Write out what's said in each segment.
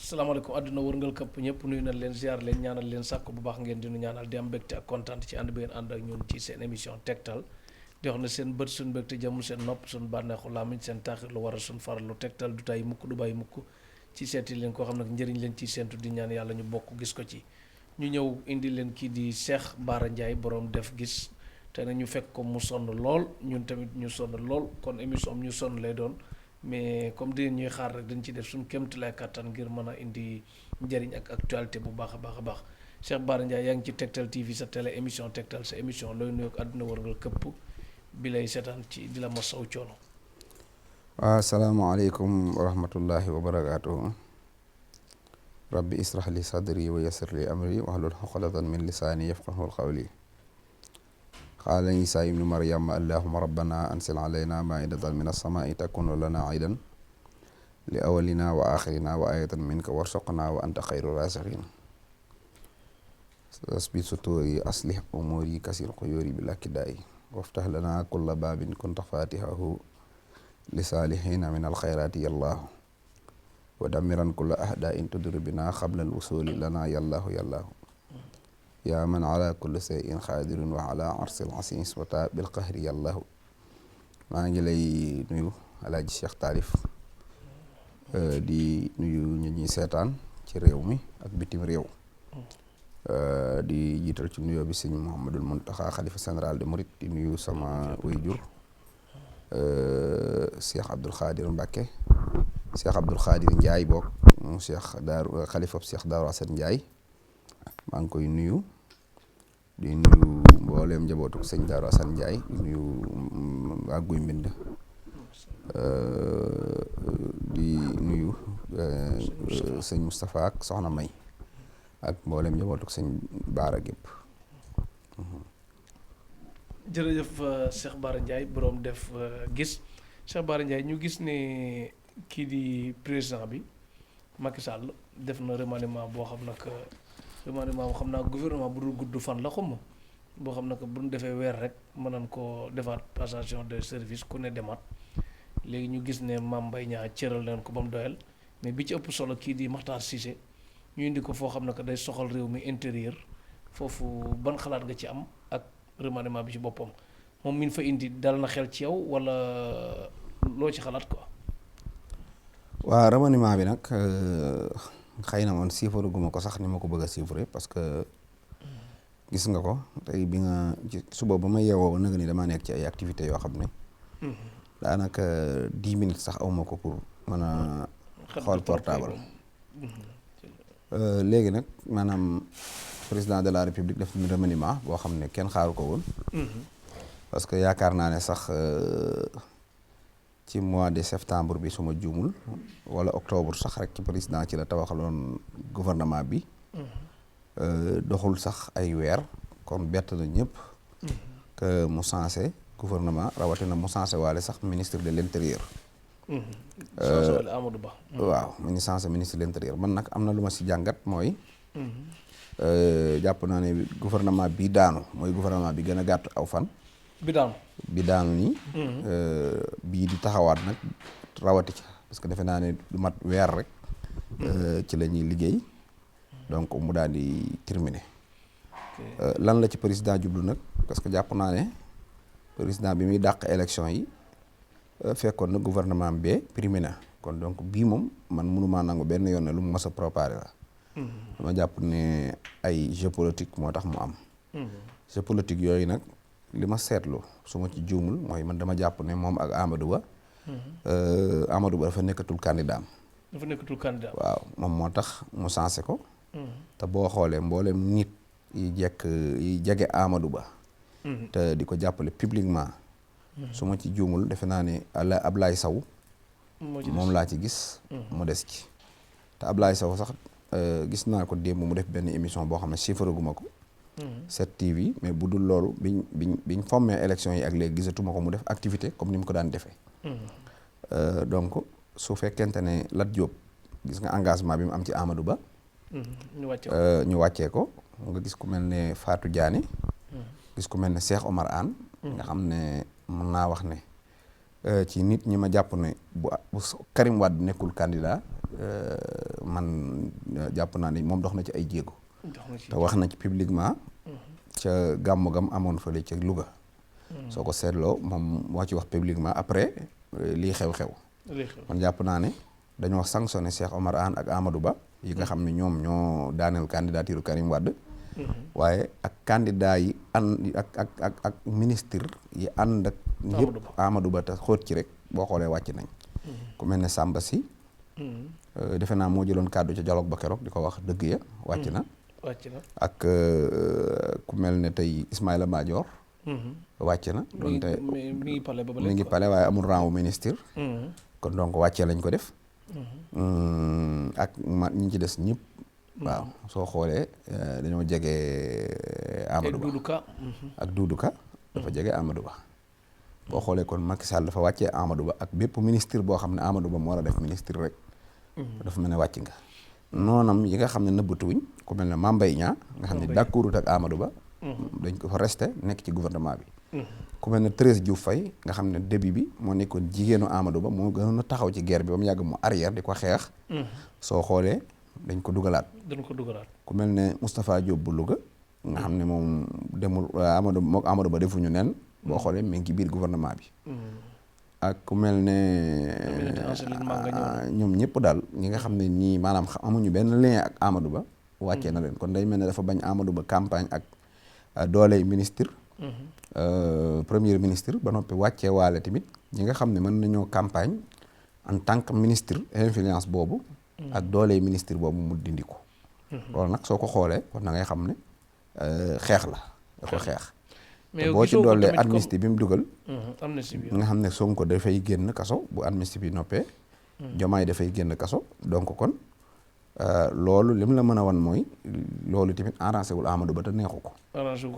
salaamaaleykum àdduna wërngal këpp ñëpp nuyu nañ leen ziar leen ñaanal leen sàkk bu baax ngeen di nu ñaanal di am mbégte ak kontaan ci ànd bi ngeen ànd ak ñun ci seen émission tegtal di wax ne seen bët suñ mbégte jëmul seen nopp suñ bànneexu làmmiñ seen taaxir lu war a suñ faral lu tegtal du tay mukk du bàyyi mukk ci seeti leen koo xam nag njëriñ leen ci seentu di ñaan yàlla ñu bokk gis ko ci ñu ñëw indi leen kii di Cheikh Bara Ndiaye borom def gis te na ñu fekk ko mu sonn lool ñun tamit ñu sonn lool kon émission am ñu sonn lay doon mais comme di ñuy xaar rek dañ ci def suñu kéemtalaay kàttan ngir mën a indi njëriñ ak actualité bu baax a baax a baax Cheikh Bara Ndiaye yaa ngi ci Tektal TV sa télé émission Tektal sa émission looy nuyoog àdduna wërngal këpp bi lay seetaan ci di la masaw coono. waaw asalaamaaleykum wa rahmatullahi wa barakaatuhu rabbi israh li sadri wa yassir li amri wahlul uqdatan min lisaani yafqahu qawli qaala Iisaa ibnu Maryam allahumma rabbana anzil alayna maa'idatan mina samaa'i takunu lana iidan li awwalina wa aaxirina wa aayatan minka warzuqna wa anta xayru raaziqiin asbit sutuuri aslih umuuri kasir quyuuri bila kidaa'i waftah lana kulla baabin kunta faatihahu li saalihiina min alxayraati yallaahu wa damiran kulla ahdaa'in tudur bina xabla alwusuli lana yallaahu yallaahu yaa man ala kulli shay'in xaadirun wa ala arsil asiis wa taa bil qahri yallaahu maa ngi lay nuyu alaaji Cheikh Taalif di nuyu ñu ñuy seetaan ci réew mi ak bitim réew di jiital ci nuyoo bi sëñ Mouhamadul Muntaxa xalifa général de Mouride di nuyu sama waajur Cheikh Abdoul Khadir Mbacke Cheikh Abdoul Khadir Ndiaye bokk mu Cheikh Daaru xalifa Cheikh Daaru Asan Ndiaye maa ngi koy nuyu di nuyu mbooleem njabootu sëñ Daaru Asan Ndiaye di nuyu waa Guy Mbind di nuyu sëñ Moustapha ak soxna May ak mbooleem njabootu sëñ Baara gépp jërëjëf Cheikh Bara Ndiaye borom def gis Cheikh Bara Ndiaye ñu gis ne kii di président bi Macky Sall def na remaniement boo xam nag remaniement boo xam naa gouvernement bu dul gudd fan la xuma boo xam nag bu ñu defee weer rek mën nañ koo defaat passation de service ku ne demaat léegi ñu gis ne Mame Mbaye Niang cëral leen ko ba mu doyal mais bi ci ëpp solo kii di Makhtar Cissé ñu indi ko foo xam ne que day soxal réew mi intérieur foofu ban xalaat nga ci am ak remaniement bi ci boppam moom mi fa indi dal na xel ci yow wala loo ci xalaat quoi. waaw remaniement bi nag xëy na man siifara guma ko sax ni ma ko bëgg a siifare parce que gis nga ko tey bi nga suba ba ma yeewoo nag ni dama nekk ci ay activités yoo xam ne daanaka 10 minutes sax awma ko pour mën a xool portable léegi nag maanaam président de la république def na remaniement boo xam ne kenn xaaru ko woon parce que yaakaar naa ne sax ci mois de septembre bi suma juumul wala octobre sax rek ci président ci la tabaxaloon gouvernement bi doxul sax ay weer kon bett na ñëpp que mu sensé gouvernement rawatina mu sensé waale sax ministre de l'intérieur Amadou Ba waaw mu sensé ministre de l'intérieur man nag am na lu ma si jàngat mooy jàpp naa ne gouvernement bi daanu mooy gouvernement bi gën a gàtt aw fan bi daanu nii bii di taxawaat nag rawati ca parce que defe naa ne du mat weer rek ci la ñuy liggéey donc mu daal di terminer lan la ci président jublu nag parce que jàpp naa ne président bi muy dàq élection yi fekkoon na gouvernement bee primé na kon donc bii moom man mënumaa nangu benn yoon ne lu mu mës a préparé la dama jàpp ne ay jeu politique moo tax mu am jeu politique yooyu nag li ma seetlu su ma ci juumul mooy man dama jàpp ne moom ak Amadou Ba Amadou Ba dafa nekkatul candidat waaw moom moo tax mu sensé ko te boo xoolee mboolem nit yi jege Amadou Ba te di ko jàppale publiquement su ma ci juumul defe naa ne Ablaye Sow moom laa ci gis mu des ci te Ablaye Sow sax gis naa ko démb mu def benn émission boo xam ne chiffraguma ko 7TV mais bu dul loolu biñ fommee élection yi ak léegi gisatuma ko mu def activité comme ni mu ko daan defee donc su fekkente ne Lat Diop gis nga engagement bi mu am ci Amadou Ba ñu wàccee ko nga gis ku mel ne Fatou Diané gis ku mel ne Cheikh Omar Anne nga xam ne mën naa wax ne ci nit ñi ma jàpp ne bu Karim Wade nekkul candidat man jàpp naa ni moom dox na ci ay jéego. te wax na ci publiquement. ca gàmmu gam amoon fële ca Louga. soo ko seetloo moom moo ci wax publiquement après lii xew-xew. kon jàpp naa ne dañoo sanctionné Cheikh Omar Anne ak Amadou Ba yi nga xam ne ñoom ñoo daaneel candidature Karim Wade. waaye ak candidat yi ànd ak ministre yi ànd ak. yëpp Amadou Ba te xóot ci rek boo xoolee wàcc nañ. ku mel ne Samba Sy. defe naa moo jëloon kàddu ca dialogue ba keroog di ko wax dëgg ya wàcc na. ak ku mel ne tey Ismaïla Madior. wàcc na. donte mi ngi pale waaye amul rang ministre. kon donc wàccee lañ ko def. ak ñi ci des ñëpp. waaw soo xoolee dañoo jege Amadou Ba ak Doudou Ka dafa jege Amadou Ba. boo xoolee kon Macky Sall dafa wàccee Amadou Ba ak bépp ministre boo xam ne Amadou Ba moo war a def ministre rek. dafa mel ne wàcc nga. noonam yi nga xam ne nëbbatuwuñ ku mel ne Mame Mbaye Niang nga xam ne d'accordut ak Amadou Ba. dañ ko fa resté nekk ci gouvernement bi. ku mel ne Thérèse Diouf Faye nga xam ne début bi moo nekkoon jigéenu Amadou Ba moo gënoon a taxaw ci guerre bi ba mu yàgg mu arrière di ko xeex. soo xoolee dañ ko dugalaat. ku mel ne Moustapha Diop bu Louga nga xam ne moom demul Amadou Ba defuñu nen boo xoolee mi ngi ci biir gouvernement bi. ak ku mel ne ñoom ñëpp daal ñi nga xam ne ñii maanaam amuñu benn lien ak Amadou Ba wàccee na leen kon day mel ne dafa bañ Amadou Ba campagne ak dooley ministre. premier ministre ba noppi wàccee waale tamit ñi nga xam ne mën nañoo campagne en tant que ministre influence boobu. ak dooley ministre boobu mu dindi ko. loolu nag soo ko xoolee kon da ngay xam ne xeex la da ko xeex. te boo ci doolee amnistie bi mu dugal. nga xam ne Sonko dafay génn kaso bu amnistie bi noppee. Diomaye dafay génn kaso donc kon loolu lim la mën a wan mooy loolu tamit arrangé wul Amadou Ba te neexu ko. arrangé wu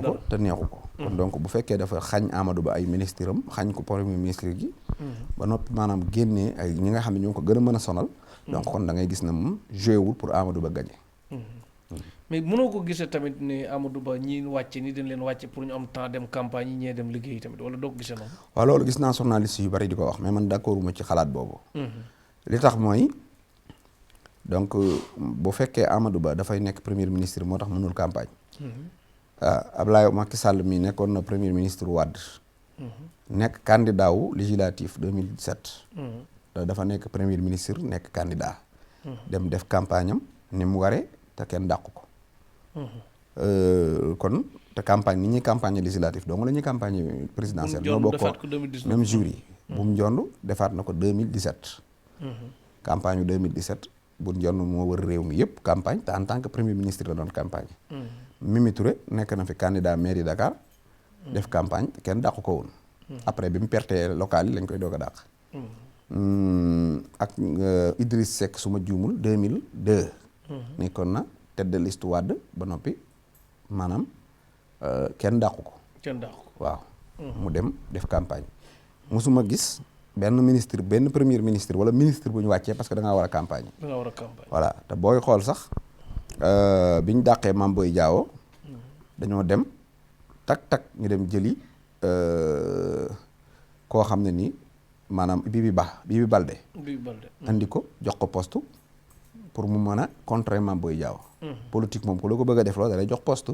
ko te neexu ko. kon donc bu fekkee dafa xañ Amadou Ba ay ministre am xañ ko premier ministre gi. ba noppi maanaam génnee ay ñi nga xam ne ñoo ko gën a mën a sonal. donc kon da ngay gis ne moom joué wul pour Amadou Ba gagné. mais mënoo ko gisee tamit ne Amadou Ba ñi wàcce ni dañ leen wàcce pour ñu am temps dem campagne yi ñee dem liggéey tamit wala doo ko gisee noonu. waaw loolu gis naa journaliste yu bari di ko wax mais man d'accorduma ci xalaat boobu. li tax mooy donc bu fekkee Amadou Ba dafay nekk premier ministre moo tax mënul campagne. Ablaye Macky Sall mi nekkoon na premier ministre Wade. nekk candidat wu législatif 2017. dafa nekk premier ministre nekk candidat. dem def campagne am ni mu waree te kenn dàqu ko. kon te campagne ni ñuy campagne législatif donc la ñuy campagne présidentielle. ñoo bokk même jour yi. bu mu jond defaat na ko 2017. campagne yu 2017 bu mu jond moo wër réew mi yëpp campagne te en tant que premier ministre la doon campagne. Mimi Touré nekk na fi candidat mairie Dakar. def campagne kenn dàqu ko woon. après bi mu pertee local yi lañ koy doog a dàq. ak Idriss Seck su ma juumul 2002. nekkoon na tête de liste Wade ba noppi maanaam kenn dàqu ko. waaw. mu dem def campagne. musuma gis benn ministre benn premier ministre wala ministre bu ñu wàccee parce que da ngaa war a campagne. voilà te booy xool sax bi ñu dàqee Mame Boye Diao dañoo dem tak ñu dem jëli koo xam ne nii maanaam Bibi Baldé andi ko jox ko poste pour mu mën a contrer Mame Boye Diao. politique moom ku la ko bëgg a def loolu da lay jox poste.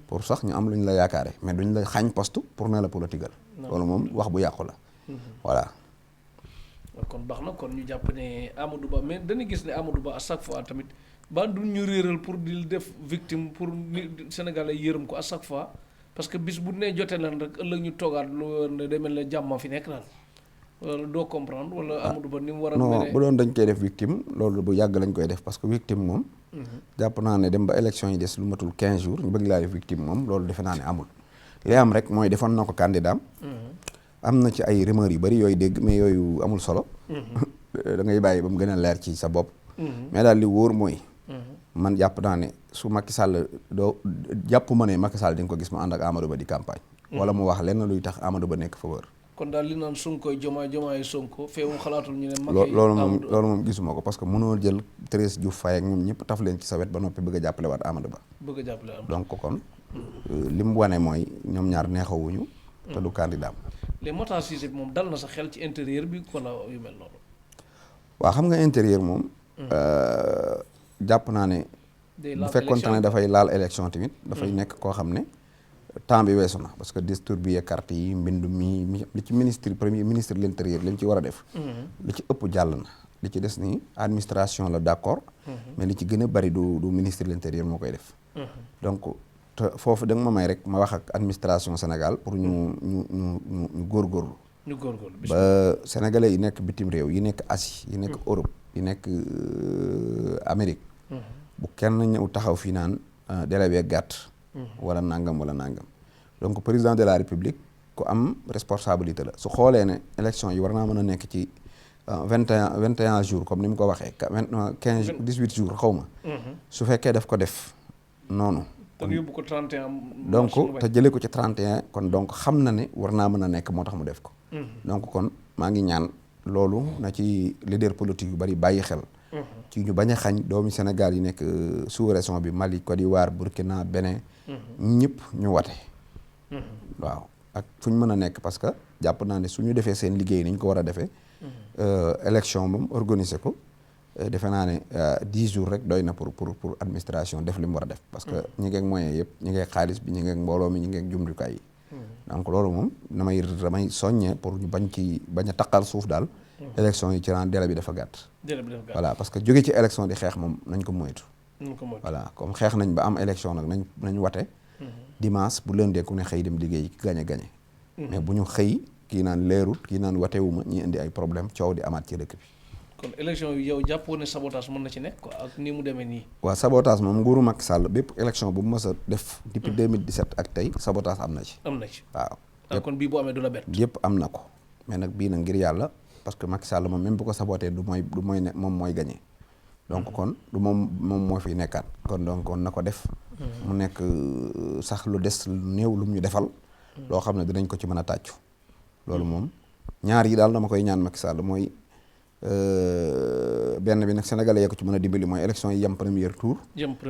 pour sax ñu am lu ñu la yaakaare mais duñ la xañ poste pour ne la politigal. loolu moom wax bu yàqu la. voilà. kon baax na kon ñu jàpp ne Amadou Ba mais dañuy gis ne Amadou Ba à chaque fois tamit ba du ñu réeral pour di def victime pour Sénégalais yërëm ko à chaque fois parce que bis bu ne jotee lan rek ëllëg ñu toogaat lu day mel ne jàmm fi nekk daal. wala doo comprendre wala Amadou Ba ni mu war a. non bu doon dañ koy def victime loolu bu yàgg lañ koy def parce que victime moom. jàpp naa ne dem ba élection yi des lu matul 15 jours ñu bëgg laa def victime moom loolu defe naa ne amul. li am rek mooy defoon na ko candidat am na ci ay rumeurs yu bari yooyu dégg mais yooyu amul solo. da ngay bàyyi ba mu gën a leer ci sa bopp. mais daal li wóor mooy. man jàpp naa ne su Macky Sall jàpp ma ne Macky Sall di nga ko gis mu ànd ak Amadou Ba di campagne. wala mu wax lenn luy tax Amadou Ba nekk fa wër. kon daal li naan Sonko Diomaye Sonko feewu xalaatul ñu ne. loolu moom gisuma ko parce que mënoo jël Thérèse Diouf Faye ak ñoom ñëpp taf leen ci sa wet ba noppi bëgg a jàppale waat Amadou Ba. donc kon li mu wane mooy ñoom ñaar neexawuñu. te du candidat. les Matar Cissé bi moom dal na sa xel ci intérieur bi wala yu mel noonu. waaw xam nga intérieur moom. jàpp naa ne bu fekkoonte ne dafay laal élection tamit dafay nekk koo xam ne temps bi weesu na parce que distribuer carte yi mbindu mi li ci premier ministre de l'intérieur li mu ci war a def li ci ëpp jàll na li ci des ni administration la d'accord mais li ci gën a bari du ministre de l'intérieur moo koy def donc te foofu da nga ma may rek ma wax ak administration Sénégal pour ñu góorgóorlu ba sénégalais yi nekk bitim réew yi nekk Asie yi nekk Europe yi nekk Amérique bu kenn ñëw taxaw fii naan délai bee gàtt wala nangam donc président de la république ku am responsabilité la su xoolee ne élection yi war naa mën a nekk ci 21 jours comme ni mu ko waxee 18 jours xaw ma su fekkee daf ko def noonu kon yóbbu ko 31 donc te jëlee ko ci 31 kon donc xam na ne war naa mën a nekk moo tax mu def ko donc kon maa ngi ñaan loolu na ci leader politique yu bari bàyyi xel ci ñu bañ a xañ doomi Sénégal yi nekk sous-région bi Mali Côte d'Ivoire Burkina Bénin ñëpp ñu wate waaw ak fu ñu mën a nekk parce que jàpp naa ne su ñu defee seen liggéey ni ñu ko war a defee élection moom organiser ko defe naa ne 10 jours rek doy na pour administration def li mu war a def parce que ñi ngeeg moyens yëpp ñi ngeeg xaalis bi ñi ngeeg mbooloo mi ñi ngeeg jumtukaay yi donc loolu moom damay soññee pour ñu bañ a taqal suuf daal élection yi ci ren délai bi dafa gàtt voilà parce que jóge ci élection di xeex moom nañ ko moytu voilà comme xeex nañ ba am élection nag nañ wate dimanche bu lëndee ku ne xëy dem liggéey gañe mais bu ñu xëy kii naan leerut kii naan watewuma ñi indi ay problème coow di amaat ci dëkk bi kon élection yi yow jàppoo ne sabotage mën na ci nekk quoi ak ni mu demee nii waaw sabotage moom nguuru Macky Sall bépp élection bu mu mës a def depuis 2017 ak tey sabotage am na ci waaw kon bii bu amee du la bett yëpp am na ko mais nag bii nag ngir yàlla parce que Macky Sall moom même bu ko sabotee du mooy ne moom mooy gagné donc kon du moom moo fi nekkaat kon donc kon na ko def mu nekk sax lu des lu néew lu mu ñu defal loo xam ne dinañ ko ci mën a tàccu loolu moom ñaar yi daal dama koy ñaan Macky Sall mooy benn bi nag sénégalais yee ko ci mën a dimbali mooy élection yi yem premier tour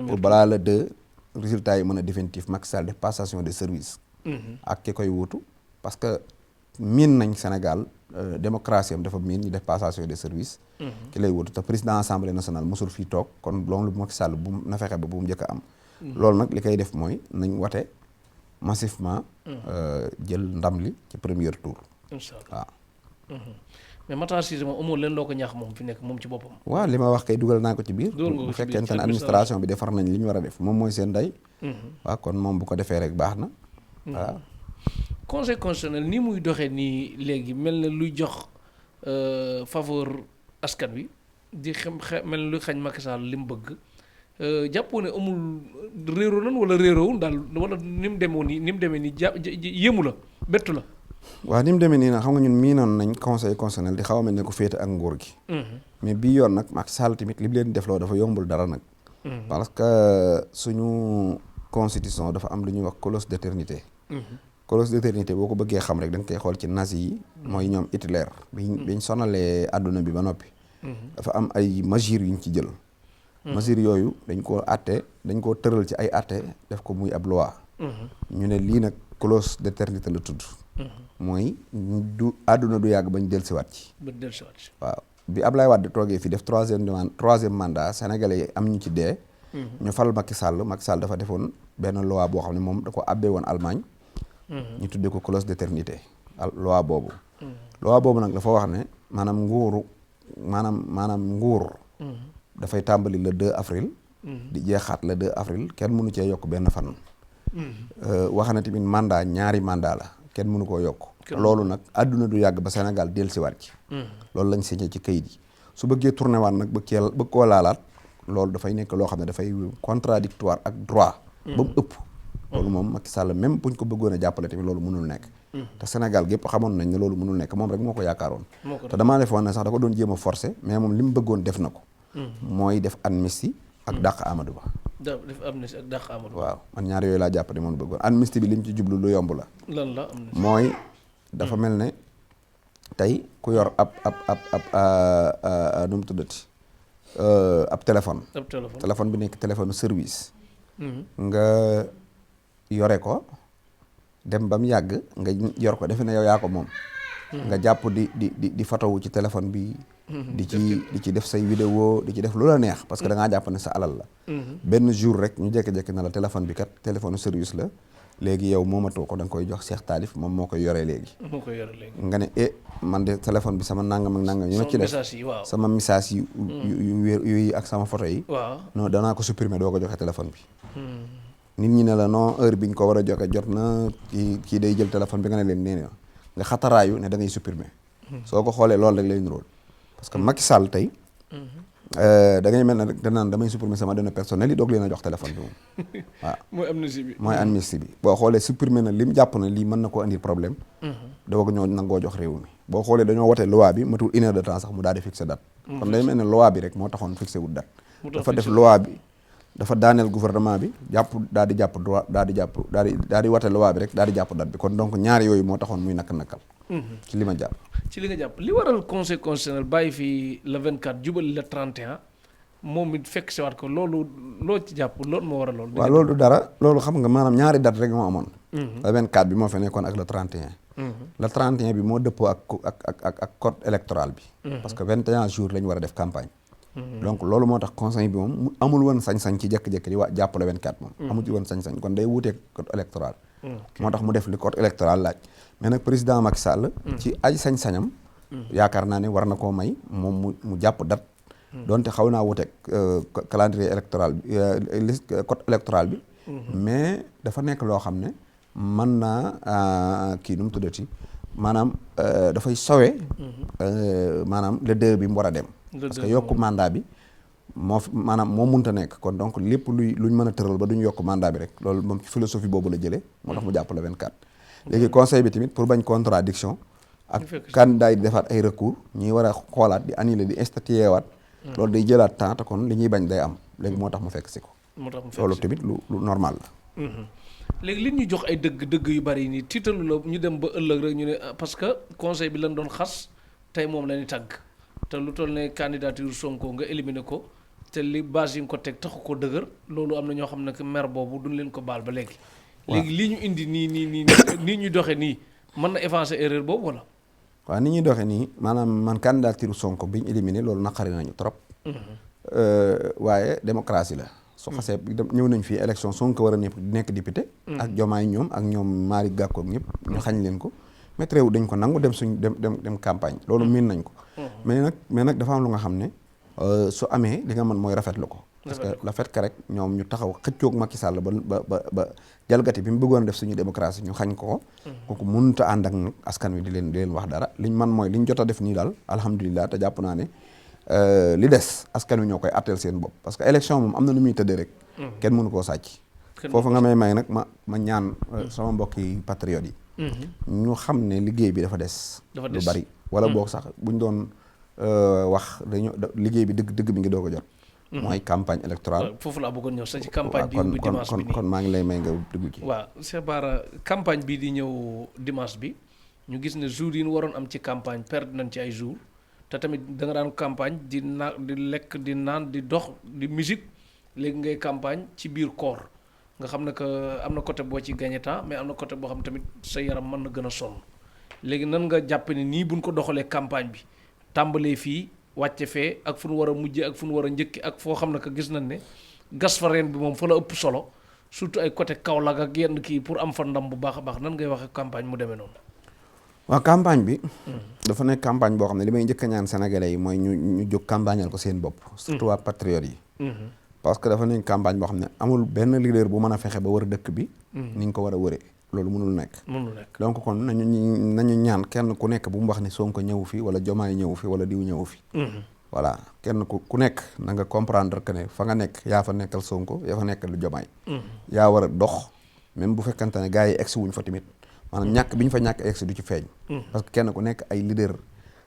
pour balaa la 2 résultats yi mën a définitif Macky Sall def passation de service ak ki koy wuutu parce que miin nañ Sénégal démocratie am dafa miin ñu def passation de service ki lay wuutu te président assemblée nationale mosul fii toog kon loolu Macky Sall bu na fexe ba bu mu njëkk a am loolu nag li koy def mooy nañ wate massivement jël ndam li ci premier tour waaw mais Matar Cissé moom amoo leen loo ko ñaax moom fi nekk moom ci boppam waaw li ma wax kay dugal naa ko ci biir bu fekkente ne administration bi defar nañ li ñu war a def moom mooy seen ndey waaw kon moom bu ko defee rek baax na waaw conseil constitutionnel ni muy doxee nii léegi mel na luy jox faveur askan wi di mel na luy xañ Macky Sall li mu bëgg jàppoo ne amul réeroo nan wala réeroowul daal wala ni mu demee nii yéemu la bettu la waaw ni mu demee nii nag xam nga ñun miinoon nañ conseil constitutionnel di xaw a mel ne ko féete ak nguur gi mais bii yoon nag Macky Sall tamit li mu leen defloo dafa yombul dara nag parce que suñu constitution dafa am lu ñuy wax clause d'éternité clause d'éternité boo ko bëggee xam rek da nga koy xool ci nazi yi mooy ñoom Hitler biñ sonalee àdduna bi ba noppi dafa am ay mesures yuñ ci jël mesures yooyu dañ koo tëral ci ay atte def ko muy ab loi ñu ne lii nag clause d'éternité la tudd mooy du àdduna du yàgg bañ dellusiwaat ci waaw bi Ablaye Wade toogee fi def troisième mandat sénégalais yi am ñu ci dee ñu fal Macky Sall dafa defoon benn loi boo xam ne moom da ko abbee woon Allemagne ñu tuddee ko clause d'éternité loi boobu nag dafa wax ne maanaam nguur dafay tàmbali le 2 avril di jeexaat le 2 avril kenn mënu cee yokk benn fan wax na tamit mandat ñaari mandat la kenn mënu koo yokk loolu nag àdduna du yàgg ba Sénégal dellusiwaat ci loolu lañ signé ci kayit yi su bëggee tourné waat nag bëgg koo laalaat loolu dafay nekk loo xam ne dafay contradictoire ak droit ba mu ëpp loolu moom Macky Sall même buñ ko bëggoon a jàppale tamit loolu mënul nekk te Sénégal gépp xamoon nañ ne loolu mënul nekk moom rek moo ko yaakaaroon te damaa defoon ne sax da ko doon jéem a forcé mais moom li mu bëggoon def na ko mooy def amnistie ak dàq Amadou Ba def amnistie ak dàq Amadou Ba waaw man ñaar yooyu laa jàpp ne moom bëggoon amnistie bi li mu ci jublu lu yomb la lan la amnistie mooy dafa mel ne tey ku yor ab nu mu tuddati ab téléphone bi nekk téléphone service nga yore ko dem ba mu yàgg nga yor ko defe ne yow yaa ko moom nga jàpp di photo ci téléphone bi. di ci def say vidéo di ci def lu la neex parce que da ngaa jàpp ne sa alal la. benn jour rek ñu jékki-jékki na la téléphone bi kat téléphone service la léegi yow moomatoo ko da nga koy jox Cheikh Talif moom moo koy yoree léegi. nga ne man de téléphone bi sama nangam ak nangam. ñu ma ci def sama message yi. yu ak sama photo yi. non danaa ko supprimer doo ko joxe téléphone bi. nit ñi ne la non heure bi ñu ko war a joxe jot na kii day jël téléphone bi nga ne leen nee na nga xataraayu ne da ngay supprimer. soo ko xoolee loolu rek lay niróol. parce que Macky Sall tey. da ngay mel ne rek danaan damay supprimer sama données personnelles yi doog leen a jox téléphone bi moom. waaw mooy amnistie bi. boo xoolee supprimer na lim jàpp na lii mën na koo andil problème. doog ñoo nangoo jox réew mi. boo xoolee dañoo wote loi bi matul 1 heure de temps sax mu daal di fixé date. kon day mel ne loi bi rek moo taxoon fixé wul date. dafa def loi bi. dafa daaneel gouvernement bi daal di wate loi bi rek daal di jàpp date bi kon donc ñaari yooyu moo taxoon muy nakal ci li ma jàpp ci li nga jàpp li waral conseil constitutionnel bàyyi fi le 24 jubali le 31 moom it fekk si waat ko loolu loo ci jàpp loolu moo waral loolu. waaw loolu du dara loolu xam nga maanaam ñaari date rek moo amoon. le 24 bi moo fa nekkoon ak le 31. le 31 bi moo dëppoo ak code électoral bi. parce que 21 jours la ñu war a def campagne. donc loolu moo tax conseil bi moom amul woon sañ-sañ ci jékki-jékki di jàpp le 24 moom. amul ci woon sañ-sañ kon day wuuteeg code électoral. moo tax mu def li code électoral laaj. mais nag président Macky Sall. ci ay sañ-sañam. yaakaar naa ne war na koo may moom mu jàpp date. donte xaw naa wuuteeg calendrier électoral bi code électoral bi. mais dafa nekk loo xam ne mën naa kii nu mu tuddati maanaam dafay sowe. maanaam le 2 bi mu war a dem. parce que yokku mandat bi moo munta nekk kon donc lépp luñ mën a tëral ba duñ yokk mandat bi rek loolu moom ci philosophie boobu la jëlee moo tax mu jàpp le 24. léegi conseil bi tamit pour bañ contradiction ak candidat yi di defaat ay recours ñuy war a xoolaat di annuler di statuer waat loolu day jëlaat temps te kon li ñuy bañ day am léegi moo tax mu fekk si ko loolu tamit lu normal la. léegi li ñu jox ay dëgg yu bari nii tiitalu la ñu dem ba ëllëg rek ñu ne parce que conseil bi lañ doon xas tey moom la ñu tàgg te lu toll ne candidature Sonko nga éliminer ko te li base yi nga ko teg taxu ko dëgër loolu am na ñoo xam ne que maire boobu duñ leen ko baal ba léegi. léegi lii ñu indi nii ñu doxee nii mën na effacer erreur boobu wala. waaw ni ñuy doxee nii maanaam man candidature Sonko bi ñu éliminé loolu naqari nañu trop. waaye démocratie la. su xasee ñëw nañ fii élection Sonko war a nekk député. ak Diomaye ñoom ak ñoom Malick Gakou ñëpp ñu xañ leen ko. mais réew dañ ko nangu dem campagne loolu miin nañ ko. mais nag dafa am lu nga xam ne su amee li nga mën mooy rafetlu ko. parce que le fait que rek ñoom ñu taxaw xëccoog Macky Sall ba jalgati bi mu bëggoon def suñu démocratie ñu xañ ko. kooku mënut a ànd ak nag askan wi di leen wax dara liñ man mooy liñ jot a def nii daal alhamdulilah te jàpp naa ne li des askan wi ñoo koy atteel seen bopp parce que élection moom am na nu muy tëddee rek. kenn mënu koo sàcc. foofu nga may nag ma ñaan sama mbokki patriotes yi. ñu xam ne liggéey bi dafa des. lu bari wala boog sax buñ doon wax liggéey bi dëgg bi ngi doog a jot. mooy campagne électorale. foofu laa bëggoon ñëw sax ci campagne bi bu dimanche bi kon maa ngi lay may nga dugg ci. waaw Cheikh Bara campagne bii di ñëw dimanche bi ñu gis ne jours yi ñu waroon am ci campagne perdre nañ ci ay jours te tamit da nga daan campagne di lekk di naan di dox di musique léegi ngay campagne ci biir koor nga xam ne que am na côté boo ci gagné temps mais am na côté boo xam tamit sa yaram mën na gën a sonn léegi nan nga jàpp ne nii buñ ko doxalee campagne bi tàmbalee fii. wàcce fee ak fu nu war a mujjee ak fu nu war a njëkki ak foo xam ne que gis nañ ne gas fa reen bi moom fa la ëpp solo surtout ay côté Kaolack ak yenn kii pour am fa ndam bu baax a baax nan ngay waxe campagne mu demee noonu. waaw campagne bi. dafa nekk campagne boo xam ne li may njëkk a ñaan sénégalais yi mooy ñu jóg campagnal ko seen bopp. surtout waa patriotes yi. parce que dafa nekk campagne boo xam ne amul benn leader bu mën a fexe ba wër dëkk bi. ni nga ko war a wëree. loolu mënul nekk donc kon nañu ñaan kenn ku nekk bu mu wax ne Sonko ñëwu fi wala Diomaye ñëwu fi wala diw ñëwu fi voilà kenn ku nekk na nga comprendre que ne fa nga nekk yaa fa nekkal Sonko yaa fa nekkal Diomaye yaa war a dox même bu fekkante ne gars yi egsi wuñ fa tamit maanaam ñàkk bi ñu fa ñàkk egsi du ci feeñ parce que kenn ku nekk ay leader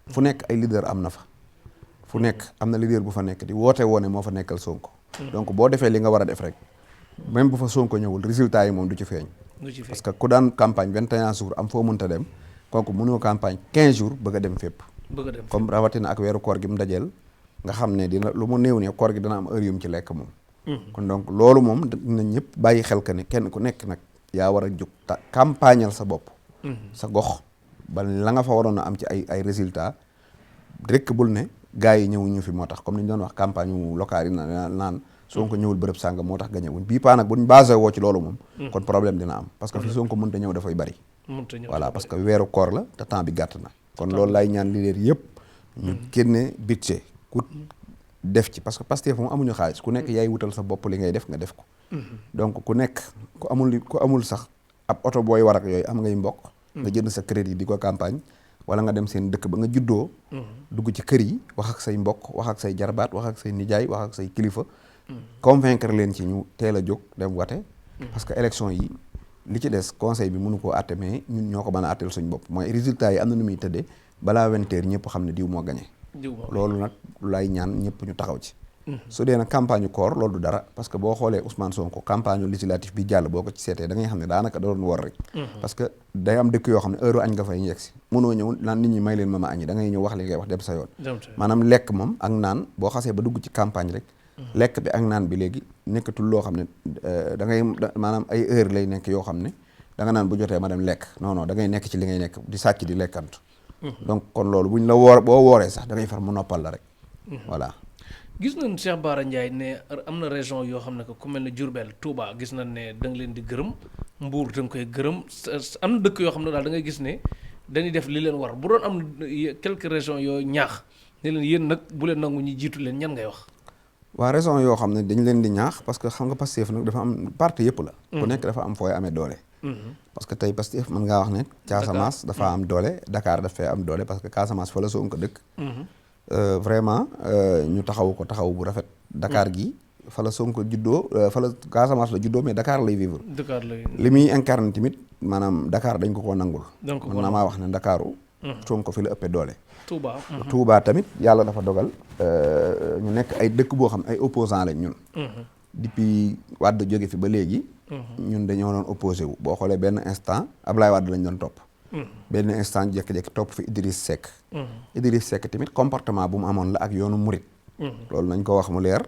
fu nekk ay leader am na fa fu nekk am na leader bu fa nekk di woote woone moo fa nekkal Sonko donc boo defee li nga war a def rek même bu fa Sonko ñëwul résultat yi moom du ci feeñ parce que ku daan campagne 21 jours am foo mënta dem kooku mënoo campagne 15 jours bëgg a dem fépp comme rawatina ak weeru koor gi mu dajeel nga xam ne dina lu mu néew ne koor gi dana am heure yum ci lekk moom kon donc loolu moom dina ñëpp bàyyi xel que ne kenn ku nekk nag yaa war a jóg campagnal sa bopp sa gox ba la nga fa waroon a am ci ay résultats rek bul ne gars yi ñëwuñu fi moo tax comme ni ñu doon wax campagne locale yi naan Sonko ñëwul bërëb sàngam moo tax gañe wuñ bii paa nag buñ basé woo ci loolu moom kon problème dina am parce que fi Sonko mënta ñëw dafay bari voilà parce que weeru koor la te temps bi gàtt na kon loolu lay ñaan leader yëpp ñu génne budget ku def ci parce que Pastef moom amuñu xaalis ku nekk yaay wutal sa bopp li ngay def nga def ko donc ku nekk ku amul sax ab oto booy war ak yooyu am ngay mbokk nga jënd sa crédit di ko campagne wala nga dem seen dëkk ba nga juddoo dugg ci kër yi wax ak say mbokk wax ak say jarbaat wax ak say nijaay wax ak say kilifa convaincre leen ci ñu teel a jóg dem wate parce que élection yi li ci des conseil bi mënu koo àtte mais ñun ñoo ko mën a àtteel suñ bopp mooy résultat yi am na nu muy tëddee balaa 20h ñëpp xam ne diw moo gagné loolu nag lay ñaan ñëpp ñu taxaw ci su dee nag campagne koor loolu du dara parce que boo xoolee Ousmane Sonko campagne législative bi jàll boo ko ci seetee da ngay xam ne daanaka da doon war rek parce que day am dëkk yoo xam ne heure añ nga fay yegg si mënoo ñëw naan nit ñi may leen ma añi da ngay ñëw wax li ngay wax dem sa yoon maanaam lekk moom ak naan boo xasee ba dugg ci campagne rek lekk bi ak naan bi léegi nekkatul loo xam ne da ngay maanaam ay heure lay nekk yoo xam ne da nga naan bu jotee ma dem lekk non non da ngay nekk ci li ngay nekk di sàcc di lekkantu donc kon loolu buñ la boo wooree sax da ngay far mu noppal la rek voilà gis nañ Cheikh Bara Ndiaye ne am na région yoo xam ne que ku mel ne Diourbel Touba gis nañ ne da nga leen di gërëm Mbour da nga koy gërëm am na dëkk yoo xam ne daal da ngay gis ne dañuy def li leen war bu doon am quelques régions yooyu ñaax ne leen yéen nag bu leen nangu ñu jiitu leen ñan ngay wax waa raison yoo xam ne dañ leen di ñaax parce que xam nga Pastef nag dafa am parti yëpp la ku nekk dafa am fooy amee doole parce que tey Pastef mën ngaa wax ne Casamance dafa am doole Dakar dafay am doole parce que Casamance fa la Sonko dëkk vraiment ñu taxaw ko taxaw bu rafet Dakar gi fa la Sonko juddoo fa la Casamance la juddoo mais Dakar lay vivre li muy incarné tamit maanaam Dakar dañ ko koo nangul mën naa maa wax ne Dakaru Sonko fi la ëppee doole Touba tamit yàlla dafa dogal ñu nekk ay dëkk boo xam ay opposant lañ ñun depuis Wade jóge fi ba léegi ñun dañoo doon opposé wu boo xoolee benn instant Ablaye Wade lañ doon topp benn instant jékki-jékki topp fi Idriss Seck Idriss Seck tamit comportement bu mu amoon la ak yoonu murit loolu nañ ko wax mu leer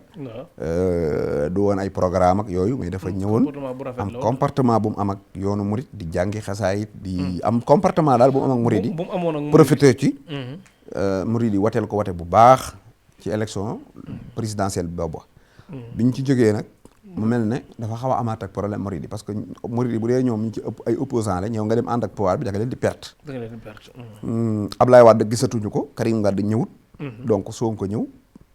du woon ay programme ak yooyu mais dafa ñëwoon am comportement bu mu am ak yoonu murit di jàngi xasaayit di am comportement daal bu mu am ak murit yi profité ci murit yi wateel ko wate bu baax ci élection présidentielle boobu biñ ci jógee nag mu mel ne dafa xaw a amaat ak problème murit yi parce que murit yi bu dee ñoom ñu ci ëpp ay opposant la ñëw nga dem ànd ak pouvoir bi da nga leen di perte Ablaye Wade gisatuñu ko Karim Wade ñëwut donc Sonko ñëw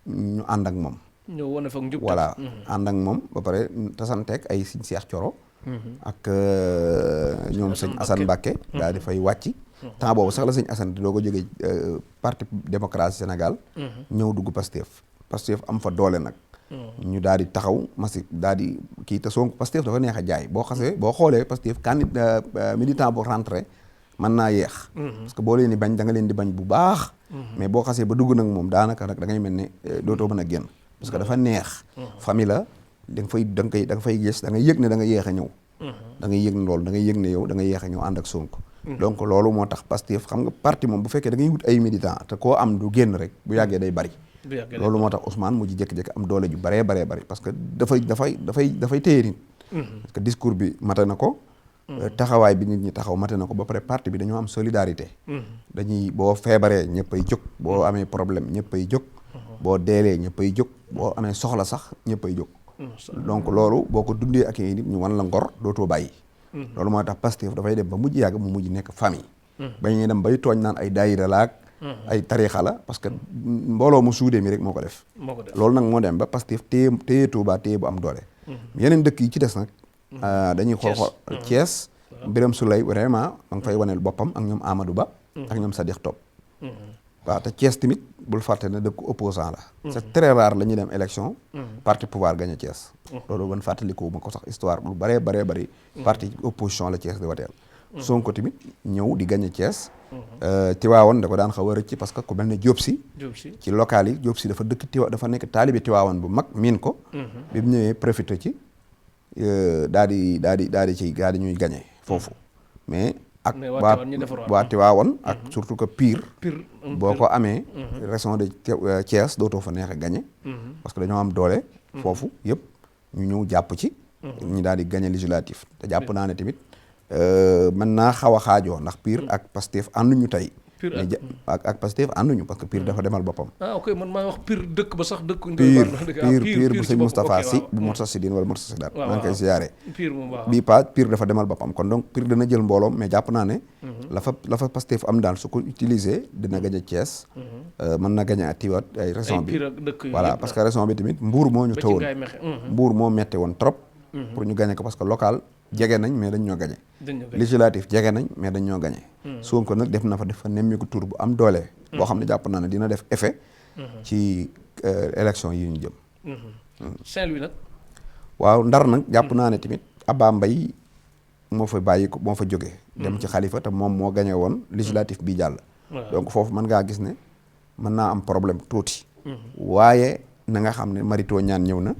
ñu ànd ak moom ñëw wane fa njub voilà ànd ak moom ba pare tasanteeg ay Sëñ Seex Coro ak ñoom sëñ Assane Mbacké daal di fay wàcc temps boobu sax la sëñ Assane doo ko jógee parti démocratie Sénégal ñëw dugg Pastef am fa doole nag ñu daal di taxaw masi daal di kii te Sonko Pastef dafa neex a jaay boo xasee boo xoolee Pastef candidat militant bu rentré mën naa yeex parce que boo leen di bañ da nga leen di bañ bu baax mais boo xasee ba dugg nag moom daanaka nag da ngay mel ne dootoo mën a génn parce que dafa neex famille la da nga fay gis da ngay yëg ne da nga yéex a ñëw da ngay yëg ne loolu da ngay yëg ne yow da nga yéex a ñëw ànd ak Sonko donc loolu moo tax Pastef xam nga parti moom bu fekkee da ngay wut ay militant te koo am du génn rek bu yàggee day bari loolu moo tax Ousmane mu ji jékki-jékki am doole ju baree bari parce que dafay téye nit parce que discours bi mate na ko taxawaay bi nit ñi taxaw mate na ko ba pare parti bi dañoo am solidarité dañuy boo feebaree ñëppay jóg boo amee problème ñëppay jóg boo deelee ñëppay jóg boo amee soxla sax ñëppay jóg donc loolu boo ko dundee ak nit ñu wan la ngor dootoo bàyyi loolu moo tax Pastef dafay dem ba mujj yàgg mu mujj nekk famille ba ñuy dem bay tooñ naan ay daayira laak ay tariixa la parce que mbooloo mu suudee mi rek moo ko def loolu nag moo dem ba Pastef téye Touba téye bu am doole yeneen dëkk yi ci des nag dañuy xool Thiès Birame Souleye vraiment ma ngi fay waneel boppam ak ñoom Amadou Ba ak ñoom Sadikh Top waaw te Thiès tamit bul fàtte ne dëkk opposant la c'est très rare la ñuy dem élection parti pouvoir gagné Thiès loolu ban fàttaliku ma ko sax histoire lu bëree bëri parti opposition la Thiès di wateel Sonko tamit ñëw di gagné Thiès Tiwaawan da ko daan xaw a rëcc parce que ku mel ne Diop Sy ci local yi Diop Sy dafa dafa nekk taalibe Tiwaawan bu mag miin ko bi mu ñëwee profité ci daal di ñuy gagné foofu mais ak waa Tiwaawan ak surtout que Pire boo ko amee région de Thiès dootoo fa neex a gagné parce que dañoo am doole foofu yëpp ñu ñëw jàpp ci ñu daal di gagné législatif te jàpp naa ne tamit mën naa xaw a xaajoo ndax PUR ak Pastef ànduñu tey. PUR ak Pastef ànduñu parce que PUR dafa demal boppam. ok man maa wax PUR dëkk ba sax dëkk. PUR bu sëñ Moustapha Sy bu Moustarchidine wala Moustarchidaat maa ngi koy siyaare. bii pas PUR dafa demal boppam kon donc PUR dana jël mbooloom mais jàpp naa ne. la fa Pastef am daal su ko utiliser dina gañ a Thiès. mën na gañ a Tiwat ay région bi voilà parce que région bi tamit Mbour moo ñu tëwoon. Mbour moo metti woon trop. pour ñu gañe ko parce que local jege nañ mais dañ ñoo gañe législatif jege nañ mais dañ ñoo gañe Sonko nag def na fa nemmiku tur bu am doole boo xam ne jàpp naa ne dina def effet ci élection yi ñu jëm Saint-Louis nag waaw Ndar nag jàpp naa ne tamit Abba Mbaye moo fa bàyyi ko moo fa jógee dem ci Khalifa te moom moo gañe woon législatif bi jàll donc foofu mën ngaa gis ne mën naa am problème tuuti waaye na nga xam ne Marito ñaan ñëw na